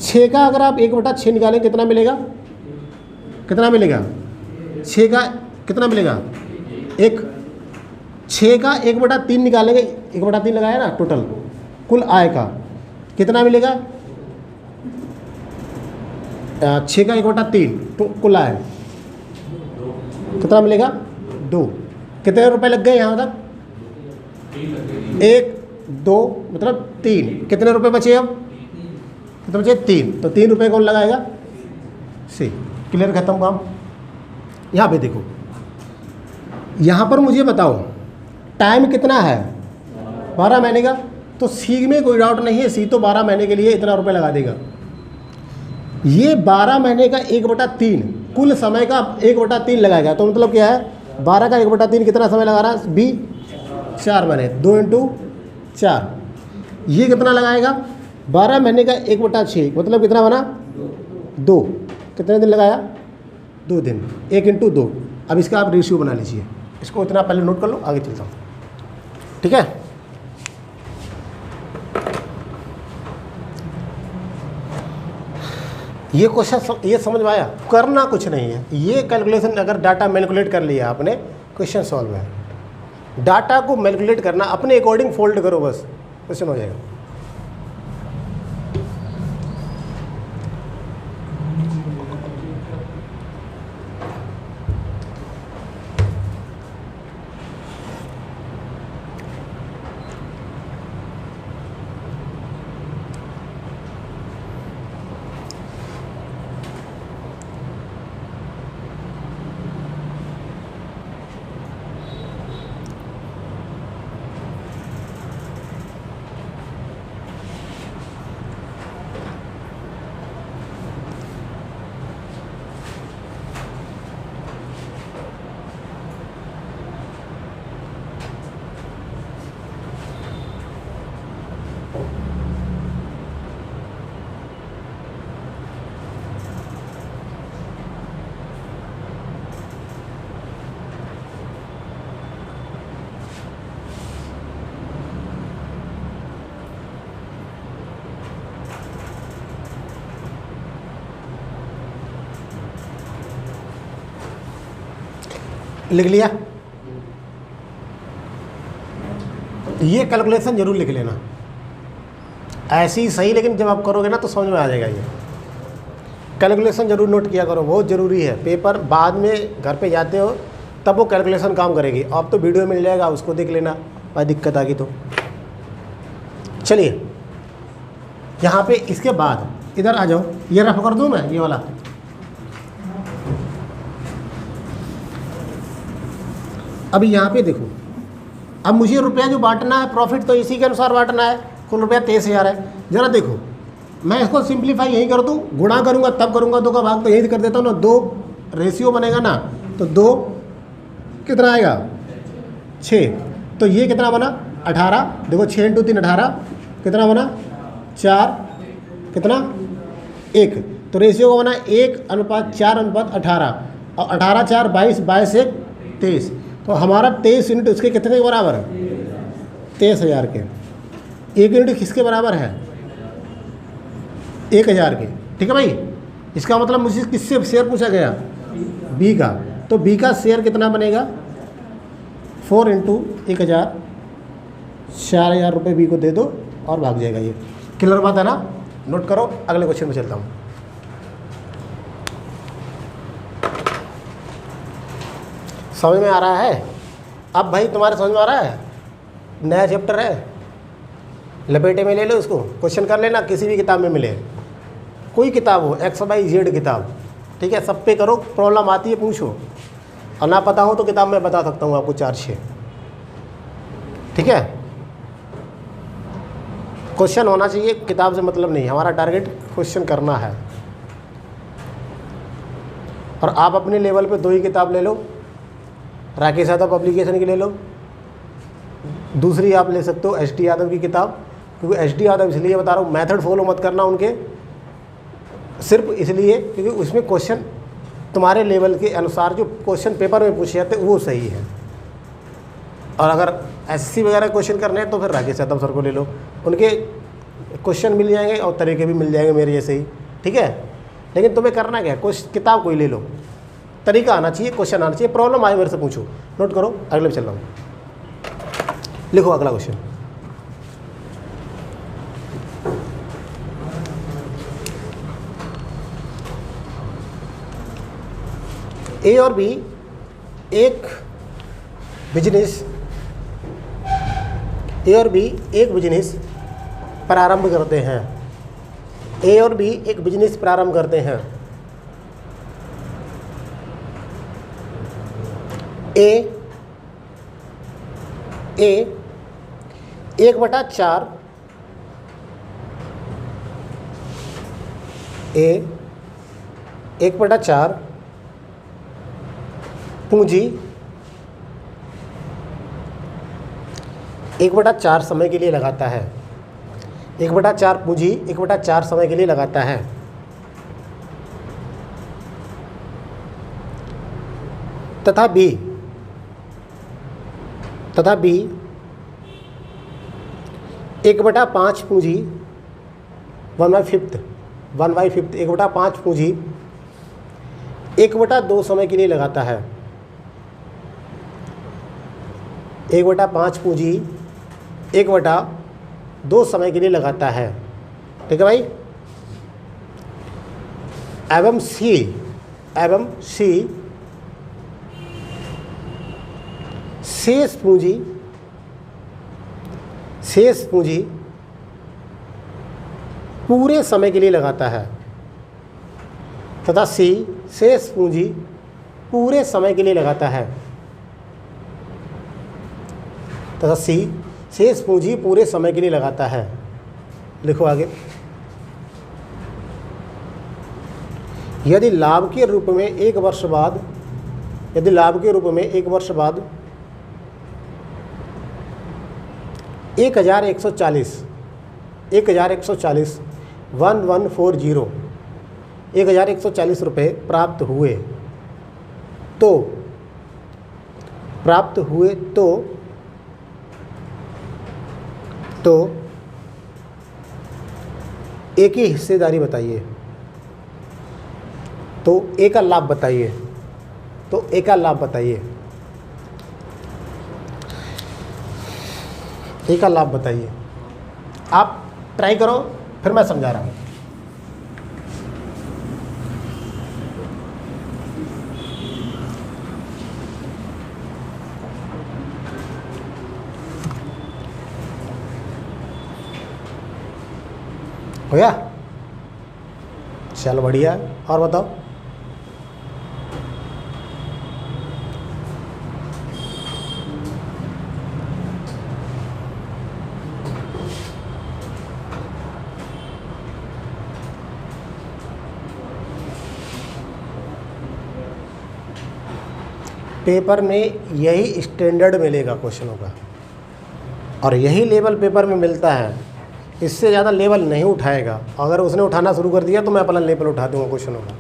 6 का अगर आप 1/6 निकालेंगे कितना मिलेगा, कितना मिलेगा, 6 का कितना मिलेगा, 6 का 1/3 निकालेंगे, 1/3 लगाया ना टोटल कुल आय का कितना मिलेगा, 6 का 1/3 तो कुल आय कितना मिलेगा, 2। कितने रुपए लग गए यहाँ तक, 1 2 मतलब 3। कितने रुपए बचे अब, कितने बचे, 3। तो 3 रुपये कौन लगाएगा, सी। क्लियर, खत्म काम। यहाँ पे देखो, यहाँ पर मुझे बताओ टाइम कितना है, 12 महीने का। तो सी में कोई डाउट नहीं है, सी तो 12 महीने के लिए इतना रुपए लगा देगा। ये 12 महीने का 1/3 कुल समय का 1/3 लगाएगा। तो मतलब क्या है, 12 का 1/3 कितना समय लगा रहा है, बी 4 महीने, 2 × 4। ये कितना लगाएगा, 12 महीने का 1/6 मतलब कितना बना, 2। कितने दिन लगाया, 2 दिन, 1 × 2। अब इसका आप रेशियो बना लीजिए, इसको इतना पहले नोट कर लो, आगे चलता हूँ। ठीक है, ये क्वेश्चन ये समझ में आया। करना कुछ नहीं है, ये कैलकुलेशन अगर डाटा मैनिपुलेट कर लिया आपने, क्वेश्चन सॉल्व है। डाटा को मैनिपुलेट करना, अपने अकॉर्डिंग फोल्ड करो, बस क्वेश्चन हो जाएगा। लिख लिया, ये कैलकुलेशन जरूर लिख लेना, ऐसी सही, लेकिन जब आप करोगे ना तो समझ में आ जाएगा। ये कैलकुलेशन जरूर नोट किया करो, बहुत ज़रूरी है। पेपर बाद में घर पे जाते हो तब वो कैलकुलेशन काम करेगी। अब तो वीडियो मिल जाएगा, उसको देख लेना, भाई दिक्कत आ गई तो। चलिए, यहाँ पे इसके बाद इधर आ जाओ, ये रफ कर दूँ मैं, ये वाला। अभी यहाँ पे देखो, अब मुझे रुपया जो बांटना है, प्रॉफिट तो इसी के अनुसार बांटना है। कुल रुपया 23,000 है। ज़रा देखो, मैं इसको सिंप्लीफाई यही कर दूँ, गुणा करूँगा तब करूँगा, 2 का भाग तो यही कर देता हूँ ना। 2 रेशियो बनेगा ना, तो 2 कितना आएगा, 6। तो ये कितना बना, 18। देखो 6 × 3 18, कितना बना, 4, कितना, 1। तो रेशियो का बना 1:4:18, और 18 4 22, 22 1 23। तो हमारा 23 यूनिट उसके कितने के बराबर है, 23,000 के। 1 यूनिट किसके बराबर है, 1,000 के। ठीक है भाई, इसका मतलब मुझे किससे शेयर पूछा गया, बी का। तो बी का शेयर कितना बनेगा, 4 × 1,000, 4,000 रुपये बी को दे दो और भाग जाएगा। ये क्लियर बात है ना। नोट करो, अगले क्वेश्चन में चलता हूँ। समझ में आ रहा है अब भाई, तुम्हारे समझ में आ रहा है। नया चैप्टर है, लपेटे में ले लो इसको, क्वेश्चन कर लेना, किसी भी किताब में मिले, कोई किताब हो, XYZ किताब, ठीक है, सब पे करो। प्रॉब्लम आती है पूछो, और ना पता हो तो किताब में बता सकता हूँ आपको 4-6। ठीक है, क्वेश्चन होना चाहिए, किताब से मतलब नहीं। हमारा टारगेट क्वेश्चन करना है। और आप अपने लेवल पे 2 ही किताब ले लो, राकेश यादव पब्लिकेशन की ले लो, दूसरी आप ले सकते हो ST यादव की किताब, क्योंकि HD आता है इसलिए बता रहा हूँ, मेथड फॉलो मत करना उनके, सिर्फ इसलिए क्योंकि उसमें क्वेश्चन तुम्हारे लेवल के अनुसार जो क्वेश्चन पेपर में पूछे जाते हैं वो सही है। और अगर SC वगैरह क्वेश्चन करने हैं तो फिर राकेश यादव सर को ले लो, उनके क्वेश्चन मिल जाएंगे और तरीके भी मिल जाएंगे मेरे जैसे ही, ठीक है। लेकिन तुम्हें करना क्या है, किताब कोई ले लो, तरीका आना चाहिए, क्वेश्चन आना चाहिए, प्रॉब्लम आए मेरे से पूछो, नोट करो, अगले पे चल रहा हूँ। लिखो अगला क्वेश्चन। A और B एक बिजनेस प्रारंभ करते हैं। A और B एक बिजनेस प्रारंभ करते हैं। A 1/4 A 1/4 पूंजी 1/4 समय के लिए लगाता है। 1/4 पूंजी 1/4 समय के लिए लगाता है। तथा B 1/5 पूंजी 1/5 1/5 पूंजी 1/2 समय के लिए लगाता है। 1/5 पूंजी 1/2 समय के लिए लगाता है, ठीक है भाई। एवं C शेष पूंजी पूरे समय के लिए लगाता है। तथा C शेष पूंजी पूरे समय के लिए लगाता है। तथा C शेष पूंजी पूरे समय के लिए लगाता है। लिखो आगे। यदि लाभ के रूप में 1 वर्ष बाद 1140 रुपये प्राप्त हुए तो ए की हिस्सेदारी बताइए। तो ए का लाभ बताइए। आप ट्राई करो, फिर मैं समझा रहा हूँ। हो गया? चलो बढ़िया। और बताओ। पेपर में यही स्टैंडर्ड मिलेगा क्वेश्चनों का, और यही लेवल पेपर में मिलता है। इससे ज़्यादा लेवल नहीं उठाएगा। अगर उसने उठाना शुरू कर दिया तो मैं अपना लेवल उठा दूंगा क्वेश्चनों का,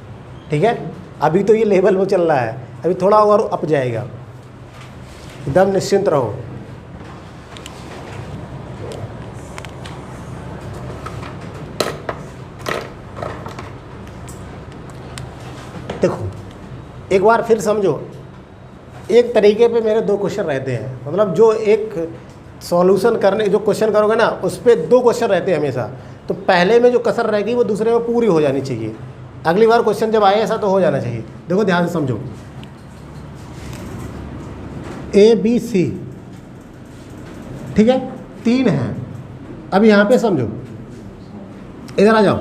ठीक है। अभी तो ये लेवल वो चल रहा है, अभी थोड़ा और अप जाएगा, एकदम निश्चिंत रहो। देखो एक बार फिर समझो, एक तरीके पे मेरे 2 क्वेश्चन रहते हैं, मतलब जो एक सॉल्यूशन करने जो क्वेश्चन करोगे ना उस पर 2 क्वेश्चन रहते हैं हमेशा। तो पहले में जो कसर रहेगी वो दूसरे में पूरी हो जानी चाहिए। अगली बार क्वेश्चन जब आए ऐसा तो हो जाना चाहिए। देखो ध्यान से समझो, ABC, ठीक है, 3 है। अब यहाँ पे समझो, इधर आ जाओ,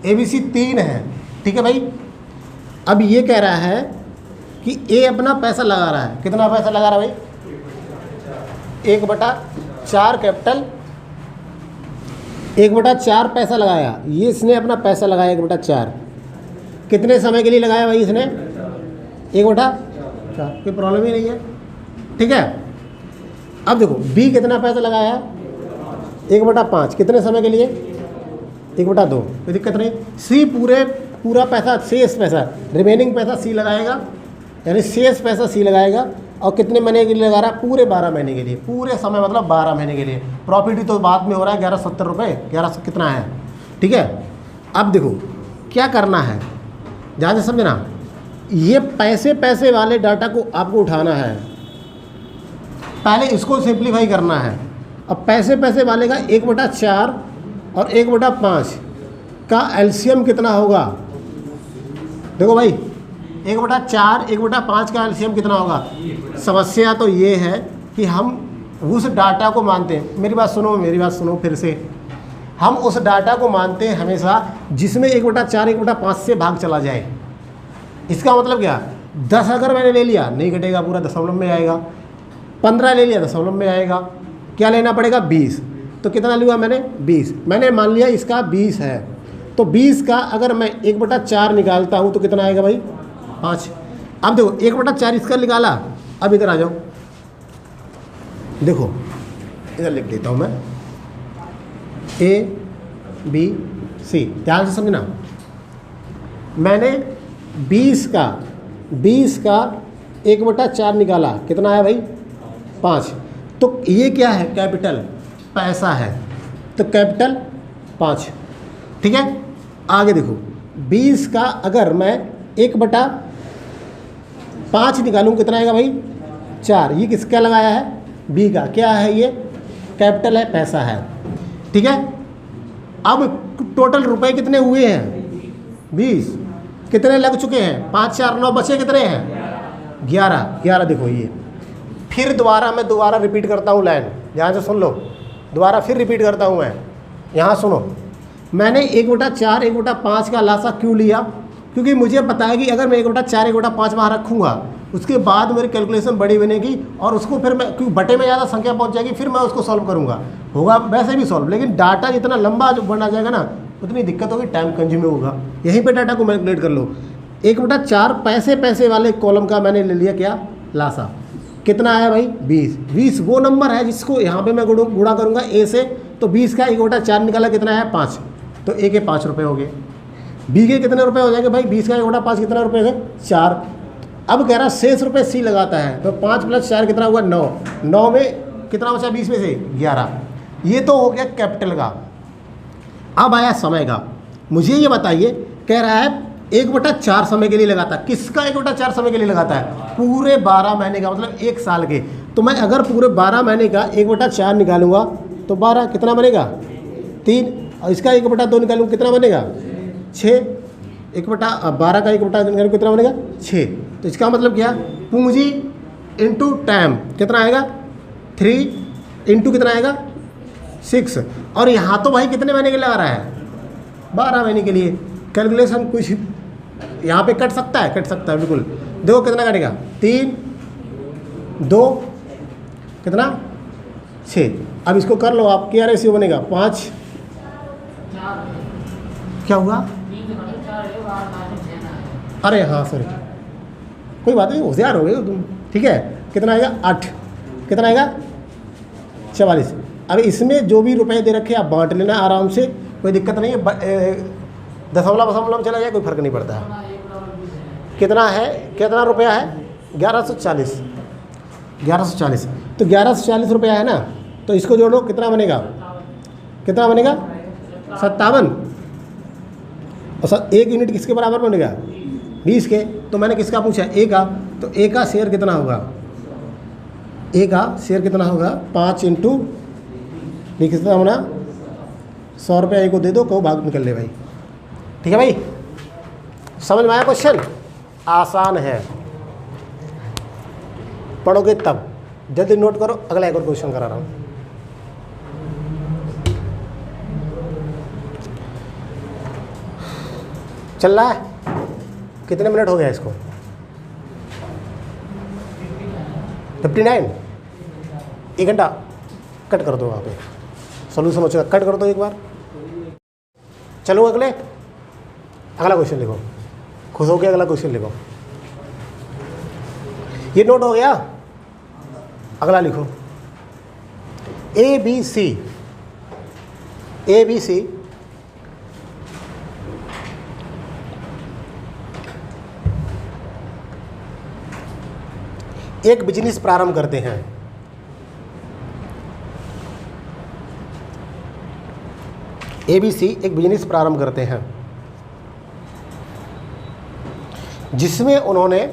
ABC 3 है, ठीक है भाई। अब ये कह रहा है कि A अपना पैसा लगा रहा है। कितना पैसा लगा रहा है भाई? 1/4 कैपिटल, 1/4 पैसा लगाया। ये इसने अपना पैसा लगाया 1/4। कितने समय के लिए लगाया भाई इसने? 1/4। कोई प्रॉब्लम ही नहीं है, ठीक है। अब देखो B कितना पैसा लगाया? 1/5 कितने समय के लिए? 1/2, कोई दिक्कत नहीं। सी पूरा पैसा, शेष पैसा, रिमेनिंग पैसा सी लगाएगा, यानी शेष पैसा सी लगाएगा। और कितने महीने के लिए लगा रहा है? पूरे 12 महीने के लिए, पूरे समय मतलब 12 महीने के लिए। प्रॉफिट ही तो बाद में हो रहा है 1170 रुपये, 1100 कितना है, ठीक है। अब देखो क्या करना है, ध्यान से समझना। ये पैसे वाले डाटा को आपको उठाना है, पहले इसको सिंप्लीफाई करना है। अब पैसे वाले का 1/4 और 1/5 का एलसीएम कितना होगा? देखो भाई 1/4 1/5 का एलसीएम कितना होगा? समस्या तो ये है कि हम उस डाटा को मानते हैं, मेरी बात सुनो फिर से। हम उस डाटा को मानते हैं हमेशा जिसमें 1/4 1/5 से भाग चला जाए। इसका मतलब क्या? 10 अगर मैंने ले लिया नहीं घटेगा, पूरा दशमलव में आएगा। 15 ले लिया दशमलव में आएगा। क्या लेना पड़ेगा? 20। तो कितना लिया मैंने? 20। मैंने मान लिया इसका 20 है, तो 20 का अगर मैं 1/4 निकालता हूँ तो कितना आएगा भाई? 5। अब देखो 1/4 इसका निकाला। अब इधर आ जाओ, देखो इधर लिख देता हूँ मैं ABC, ध्यान से समझना। मैंने 20 का 1/4 निकाला, कितना आया भाई? 5। तो ये क्या है? कैपिटल पैसा है, तो कैपिटल 5, ठीक है। आगे देखो 20 का अगर मैं 1/5 निकालूँ कितना आएगा भाई? 4। ये किसका लगाया है? बी का। क्या है ये? कैपिटल है, पैसा है, ठीक है। अब टोटल रुपए कितने हुए हैं? 20। कितने लग चुके हैं? 5 4 9, बचे कितने हैं? 11। देखो ये फिर मैं दोबारा रिपीट करता हूँ लाइन, ध्यान से सुन लो। दोबारा फिर रिपीट करता हूँ मैं, यहाँ सुनो। मैंने 1/4 1/5 का लासा क्यों लिया? क्योंकि मुझे पता है कि अगर मैं 1/4 1/5 वहाँ रखूँगा उसके बाद मेरी कैलकुलेशन बड़ी बनेगी और उसको फिर मैं, क्योंकि बटे में ज़्यादा संख्या पहुँच जाएगी, फिर मैं उसको सॉल्व करूँगा। होगा वैसे भी सॉल्व, लेकिन डाटा जितना लंबा जो बना जाएगा ना उतनी दिक्कत होगी, टाइम कंज्यूमिंग होगा। यहीं पे डाटा को कैलकुलेट कर लो। 1/4 पैसे वाले कॉलम का मैंने ले लिया क्या? लासा। कितना आया भाई? 20 वो नंबर है जिसको यहाँ पे मैं गुणा करूँगा ए से, तो 20 का 1/4 निकाला, कितना है? 5। तो ए के 5 रुपये हो गए। बी के कितने रुपए हो जाएंगे भाई? 20 का 1/5 कितना रुपये है? 4। अब कह रहा शेष रुपये सी लगाता है, तो 5 + 4 कितना हुआ? 9। 9 में कितना बचा? 20 में से 11। ये तो हो गया कैपिटल का। अब आया समय का। मुझे ये बताइए, कह रहा है 1/4 समय के लिए लगाता है। किसका 1/4 समय के लिए लगाता है? पूरे 12 महीने का, मतलब 1 साल के। तो मैं अगर पूरे 12 महीने का 1/4 निकालूंगा तो 12 कितना बनेगा? 3। और इसका 1/2 निकालूँ कितना बनेगा? 6। 1/12 का 1/2 निकालूँ कितना बनेगा? 6। तो इसका मतलब क्या? पूंजी इंटू टाइम कितना आएगा? 3 इंटू कितना आएगा? 6। और यहाँ तो भाई कितने महीने के लिए आ रहा है? 12 महीने के लिए। कैलकुलेशन कुछ यहाँ पे कट सकता है? कट सकता है बिल्कुल। देखो कितना कटेगा? 3 2 कितना? 6। अब इसको कर लो आप, क्या रेशियो बनेगा? 5 क्या हुआ? अरे हाँ सॉरी, कोई बात नहीं, होशियार हो गए तुम, ठीक है। कितना आएगा? 8। कितना आएगा? 44। अब इसमें जो भी रुपए दे रखे आप बांट लेना आराम से, कोई दिक्कत नहीं है। दशमलव चला जाए कोई फर्क नहीं पड़ता है। कितना है? कितना रुपया है? 1140। 1140। तो 1140 रुपया है ना, तो इसको जोड़ो, कितना बनेगा? कितना बनेगा? 57। और 1 यूनिट किसके बराबर बनेगा? 20 के। तो मैंने किसका पूछा? ए का। तो ए का शेयर कितना होगा? ए का शेयर कितना होगा? 5 इंटू कितना होना? 100 रुपया ए को दे दो, कहो भाग निकल ले भाई, ठीक है भाई। समझ में आया क्वेश्चन? आसान है, पढ़ोगे तब। जल्दी नोट करो, अगला एक और क्वेश्चन करा रहा हूँ। चल रहा है? कितने मिनट हो गया इसको? 59। 1 घंटा। कट कर दो वहाँ पे, सोल्यूशन हो चुका। कट कर दो एक बार। चलो अगला क्वेश्चन लिखो। खुश हो गया? अगला क्वेश्चन लिखो। ये नोट हो गया? अगला लिखो। ABC ABC एक बिजनेस प्रारंभ करते हैं। ABC एक बिजनेस प्रारंभ करते हैं जिसमें उन्होंने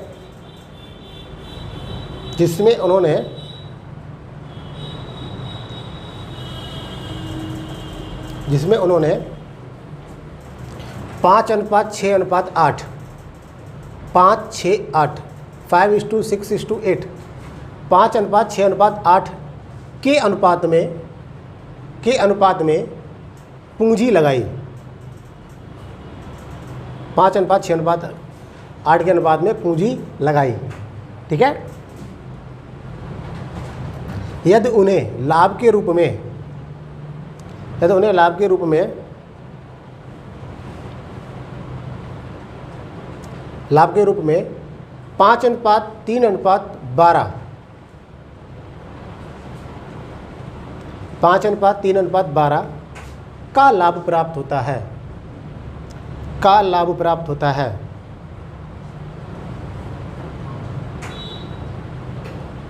5:6:8 5:6:8 5:6:8 5:6:8 के अनुपात में पूंजी लगाई। 5:6:8 के अनुपात में पूंजी लगाई। ठीक है। यदि उन्हें लाभ के रूप में 5:3:12 का लाभ प्राप्त होता है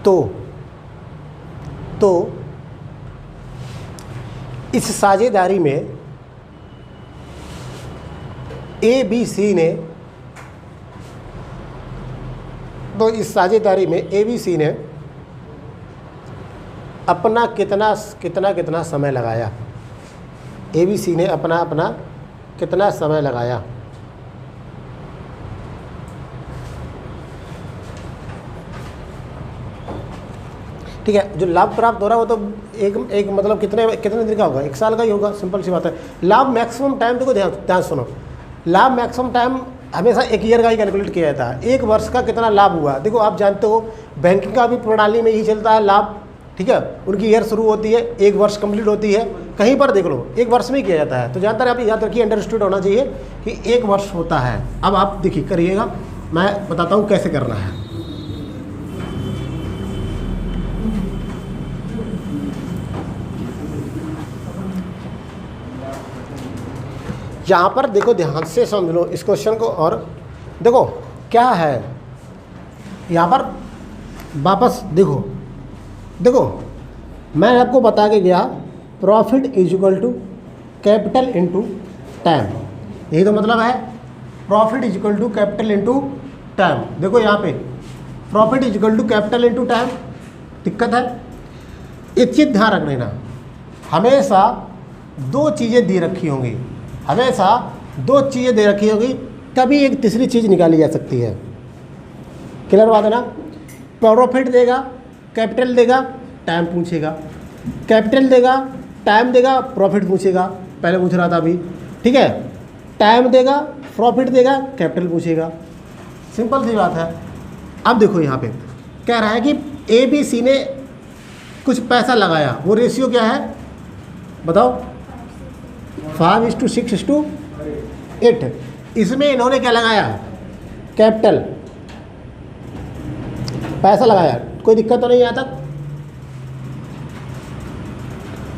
तो इस साझेदारी में ABC ने अपना कितना समय लगाया। ABC ने अपना कितना समय लगाया। ठीक है। जो लाभ प्राप्त हो रहा है वो तो एक मतलब कितने दिन का होगा, 1 साल का ही होगा। सिंपल सी बात है। लाभ मैक्सिमम टाइम, देखो ध्यान सुनो, लाभ मैक्सिमम टाइम हमेशा 1 ईयर का ही कैलकुलेट किया जाता है। 1 वर्ष का कितना लाभ हुआ। देखो आप जानते हो बैंकिंग का भी प्रणाली में ही चलता है लाभ। ठीक है। उनकी ईयर शुरू होती है, 1 वर्ष कंप्लीट होती है। कहीं पर देख लो 1 वर्ष में ही किया जाता है। तो जानते हैं आप याद रखिए, अंडरस्टूड होना चाहिए कि 1 वर्ष होता है। अब आप देखिए करिएगा, मैं बताता हूँ कैसे करना है। यहाँ पर देखो, ध्यान से समझ लो इस क्वेश्चन को। और देखो क्या है यहाँ पर, वापस देखो मैं आपको बता के गया profit is equal to capital into time. यही तो मतलब है, profit is equal to capital into time. देखो यहाँ पे profit is equal to capital into time. दिक्कत है, एक चीज़ ध्यान रख लेना, हमेशा 2 चीज़ें दे रखी होंगी, तभी एक तीसरी चीज़ निकाली जा सकती है। क्लियर बात है ना। प्रॉफिट देगा, कैपिटल देगा, टाइम पूछेगा, कैपिटल देगा, टाइम देगा, प्रॉफिट पूछेगा। पहले पूछ रहा था अभी। ठीक है। टाइम देगा, प्रॉफिट देगा, कैपिटल पूछेगा। सिंपल सी बात है। अब देखो यहाँ पे कह रहा है कि ABC ने कुछ पैसा लगाया, वो रेशियो क्या है बताओ, 5:6:8। इसमें इन्होंने क्या लगाया, कैपिटल, पैसा लगाया। कोई दिक्कत तो नहीं आता।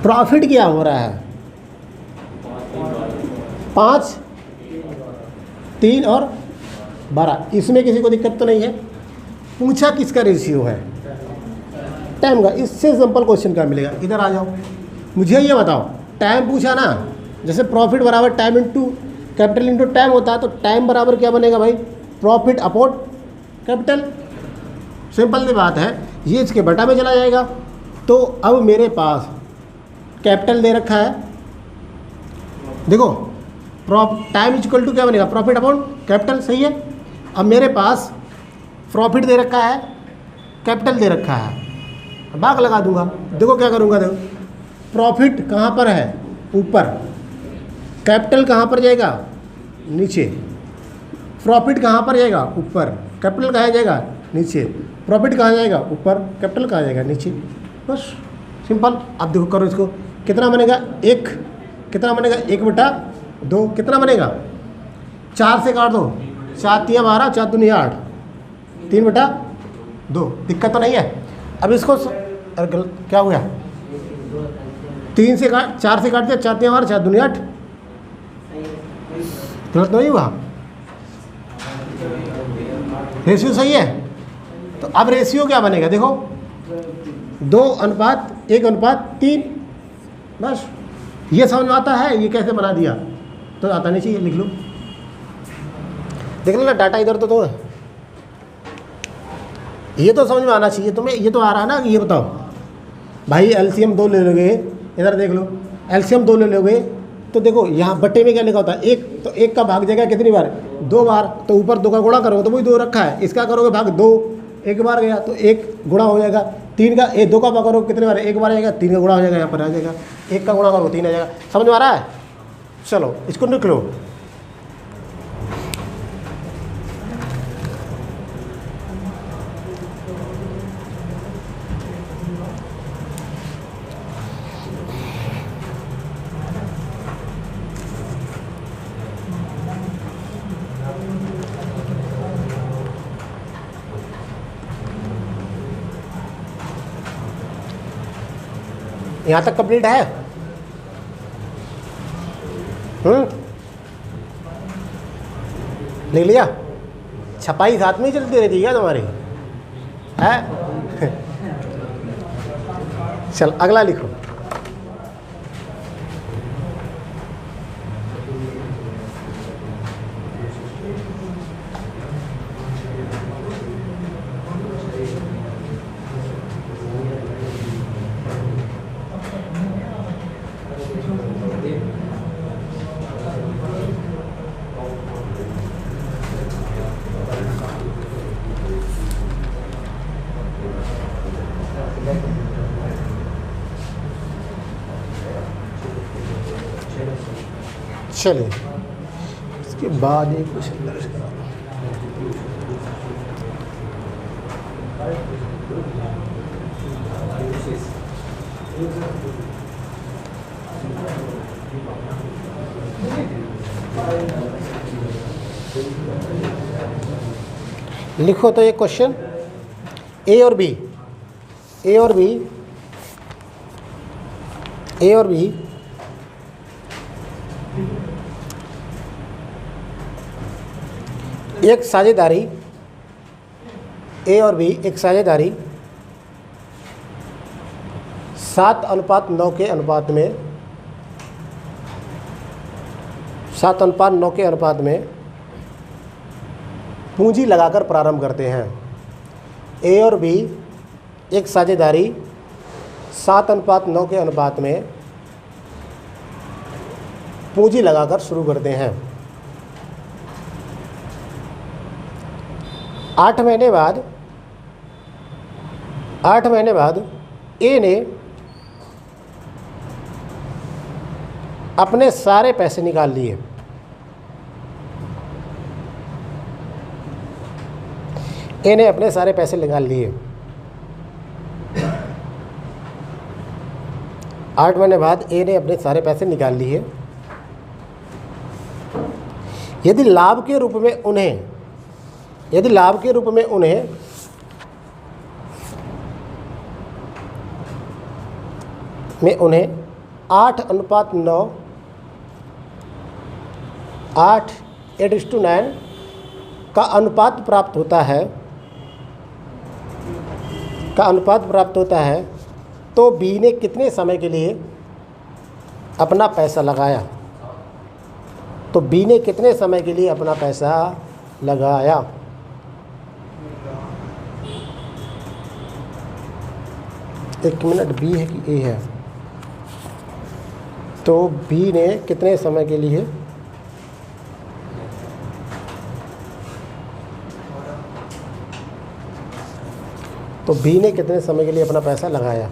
प्रॉफिट क्या हो रहा है, 5, 3 और 12। इसमें किसी को दिक्कत तो नहीं है। पूछा किसका रेशियो है, टाइम का। इससे सिंपल क्वेश्चन क्या मिलेगा, इधर आ जाओ, मुझे ये बताओ। टाइम पूछा ना, जैसे प्रॉफिट बराबर time into capital into time होता है, तो टाइम बराबर क्या बनेगा भाई, प्रॉफिट अपॉन कैपिटल। सिंपल सी बात है, ये इसके बटा में चला जाएगा। तो अब मेरे पास कैपिटल दे रखा है, देखो टाइम इज इक्वल टू क्या बनेगा, प्रॉफिट अपॉन कैपिटल। सही है। अब मेरे पास प्रॉफिट दे रखा है, कैपिटल दे रखा है, भाग लगा दूंगा। देखो क्या करूंगा, देखो प्रॉफिट कहाँ पर है, ऊपर, कैपिटल कहाँ पर जाएगा, नीचे। प्रॉफिट कहाँ पर जाएगा, ऊपर, कैपिटल कहाँ जाएगा, नीचे। प्रॉफिट कहाँ जाएगा, ऊपर, कैपिटल कहाँ जाएगा, नीचे। बस सिंपल। अब देखो करो इसको, कितना बनेगा, 1, कितना बनेगा, 1/2, कितना बनेगा, 4 से काट दो, 7 × 12, 4 दूनी 8, 3/2। दिक्कत तो नहीं है। अब इसको क्या हो गया, 3 से काट 4 से काट दिया, 4 3 12, 4 दूनी 8। गलत नहीं हुआ, रेशियो सही है। तो अब रेशियो क्या बनेगा देखो, 2:1:3। बस ये समझ में आता है, ये कैसे बना दिया तो आता नहीं चाहिए, लिख लो। देख लो ना डाटा इधर तो ये तो समझ में आना चाहिए तुम्हें, ये तो आ रहा है ना। ये बताओ भाई एलसीएम 2 ले लोगे, इधर देख लो एलसीएम 2 ले लोगे तो देखो यहाँ बट्टे में क्या लिखा होता है 1, तो 1 का भाग जाएगा कितनी बार, 2 बार। तो ऊपर 2 का गुणा करोगे तो वही 2 रखा है, इसका करोगे भाग 2, 1 बार गया तो 1 गुणा हो जाएगा। 3 का 2 का भाग करोगे कितनी बार, 1 बार आएगा, 3 का गुणा हो जाएगा, यहाँ पर आ जाएगा। 1 का गुणा करोगे 3 आ जाएगा। समझ में आ रहा है? चलो इसको लिख लो। यहाँ तक कंप्लीट है? लिख लिया? छपाई साथ में ही चलती रहती है क्या तुम्हारी है? चल अगला लिखो। चलिए इसके बाद एक क्वेश्चन दर्ज करा। लिखो तो ये क्वेश्चन ए और बी एक साझेदारी, ए और बी एक साझेदारी 7:9 के अनुपात में 7:9 के अनुपात में पूंजी लगाकर प्रारंभ करते हैं। ए और बी एक साझेदारी 7:9 के अनुपात में पूंजी लगाकर शुरू करते हैं। 8 महीने बाद ए ने अपने सारे पैसे निकाल लिए। ए ने अपने सारे पैसे निकाल लिए। 8 महीने बाद ए ने अपने सारे पैसे निकाल लिए। यदि लाभ के रूप में उन्हें 8:9 8:9 का अनुपात प्राप्त होता है तो बी ने कितने समय के लिए अपना पैसा लगाया? तो बी ने कितने समय के लिए अपना पैसा लगाया? एक मिनट, बी है कि ए है? तो बी ने कितने समय के लिए अपना पैसा लगाया?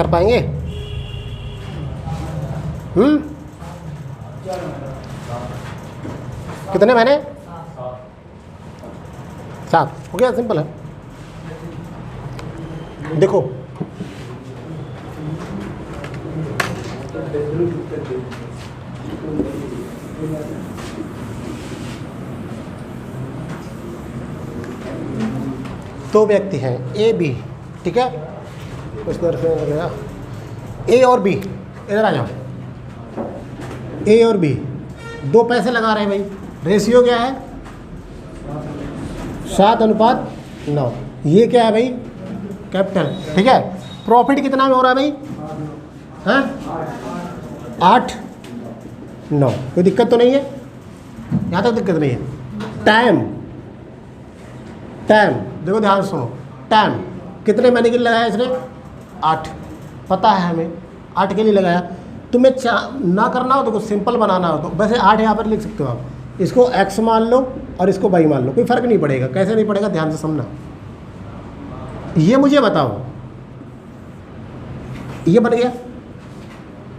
कर पाएंगे? कितने महीने? 7। हो गया, सिंपल है। देखो दो व्यक्ति हैं ए बी, ठीक है, कुछ देर से लगेगा। ए और बी, इधर आ जाओ। ए और बी दो पैसे लगा रहे हैं भाई, रेशियो क्या है? 7:9। ये क्या है भाई? कैपिटल, ठीक है। प्रॉफिट कितना में हो रहा है भाई? हैं? 8-9। कोई दिक्कत तो नहीं है? यहाँ तक दिक्कत नहीं है। टाइम देखो ध्यान से सुनो। टाइम कितने महीने के लिए लगाया इसने? 8। पता है हमें 8 के लिए लगाया। तुम्हें ना करना हो तो कुछ सिंपल बनाना हो तो वैसे 8 यहाँ पर लिख सकते हो आप। इसको x मान लो और इसको y मान लो, कोई फ़र्क नहीं पड़ेगा। कैसे नहीं पड़ेगा, ध्यान से समझना। ये मुझे बताओ, ये बन गया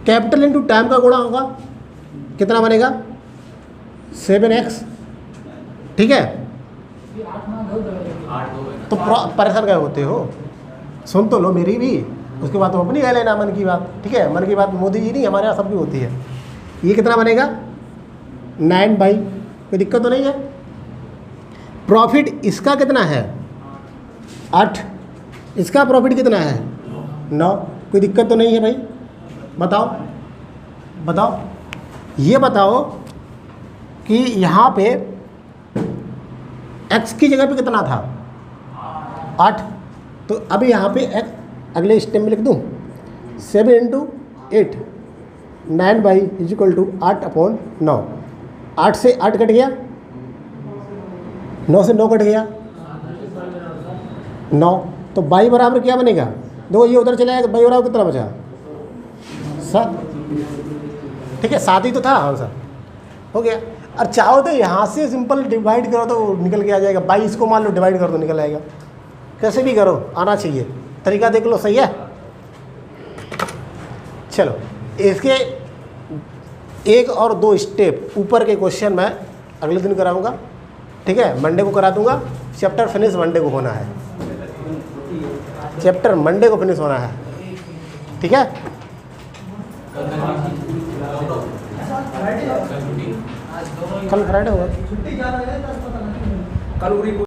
कैपिटल इंटू टाइम का गुणा होगा, कितना बनेगा? 7x, ठीक है। तो परेशान क्या होते हो? सुन तो लो मेरी भी, उसके बाद तुम अपनी कह लेना मन की बात, ठीक है। मन की बात मोदी जी नहीं, हमारे यहाँ सबकी होती है। ये कितना बनेगा? 9/, कोई दिक्कत तो नहीं है। प्रॉफिट इसका कितना है? 8। इसका प्रॉफिट कितना है? 9। कोई दिक्कत तो नहीं है भाई? बताओ। ये बताओ कि यहाँ पे x की जगह पे कितना था? 8। तो अभी यहाँ पे x अगले स्टेप में लिख दूँ 7 × 8, 9/, = 8/9। 8 से 8 कट गया, 9 से 9 कट गया, 9। तो y बराबर क्या बनेगा? देखो ये उधर चला जाएगा, y बराबर कितना बचा? 7, ठीक है। 7 ही तो था आंसर, हो गया। और चाहो तो यहाँ से सिंपल डिवाइड करो तो निकल के आ जाएगा। 22 को मान लो, डिवाइड करो तो निकल आएगा। कैसे भी करो, आना चाहिए, तरीका देख लो, सही है। चलो इसके 1 और 2 स्टेप ऊपर के क्वेश्चन मैं अगले दिन कराऊंगा, ठीक है। मंडे को करा दूंगा। चैप्टर फिनिश मंडे को होना है, चैप्टर मंडे को फिनिश होना है, ठीक है। कल फ्राइडे होगा।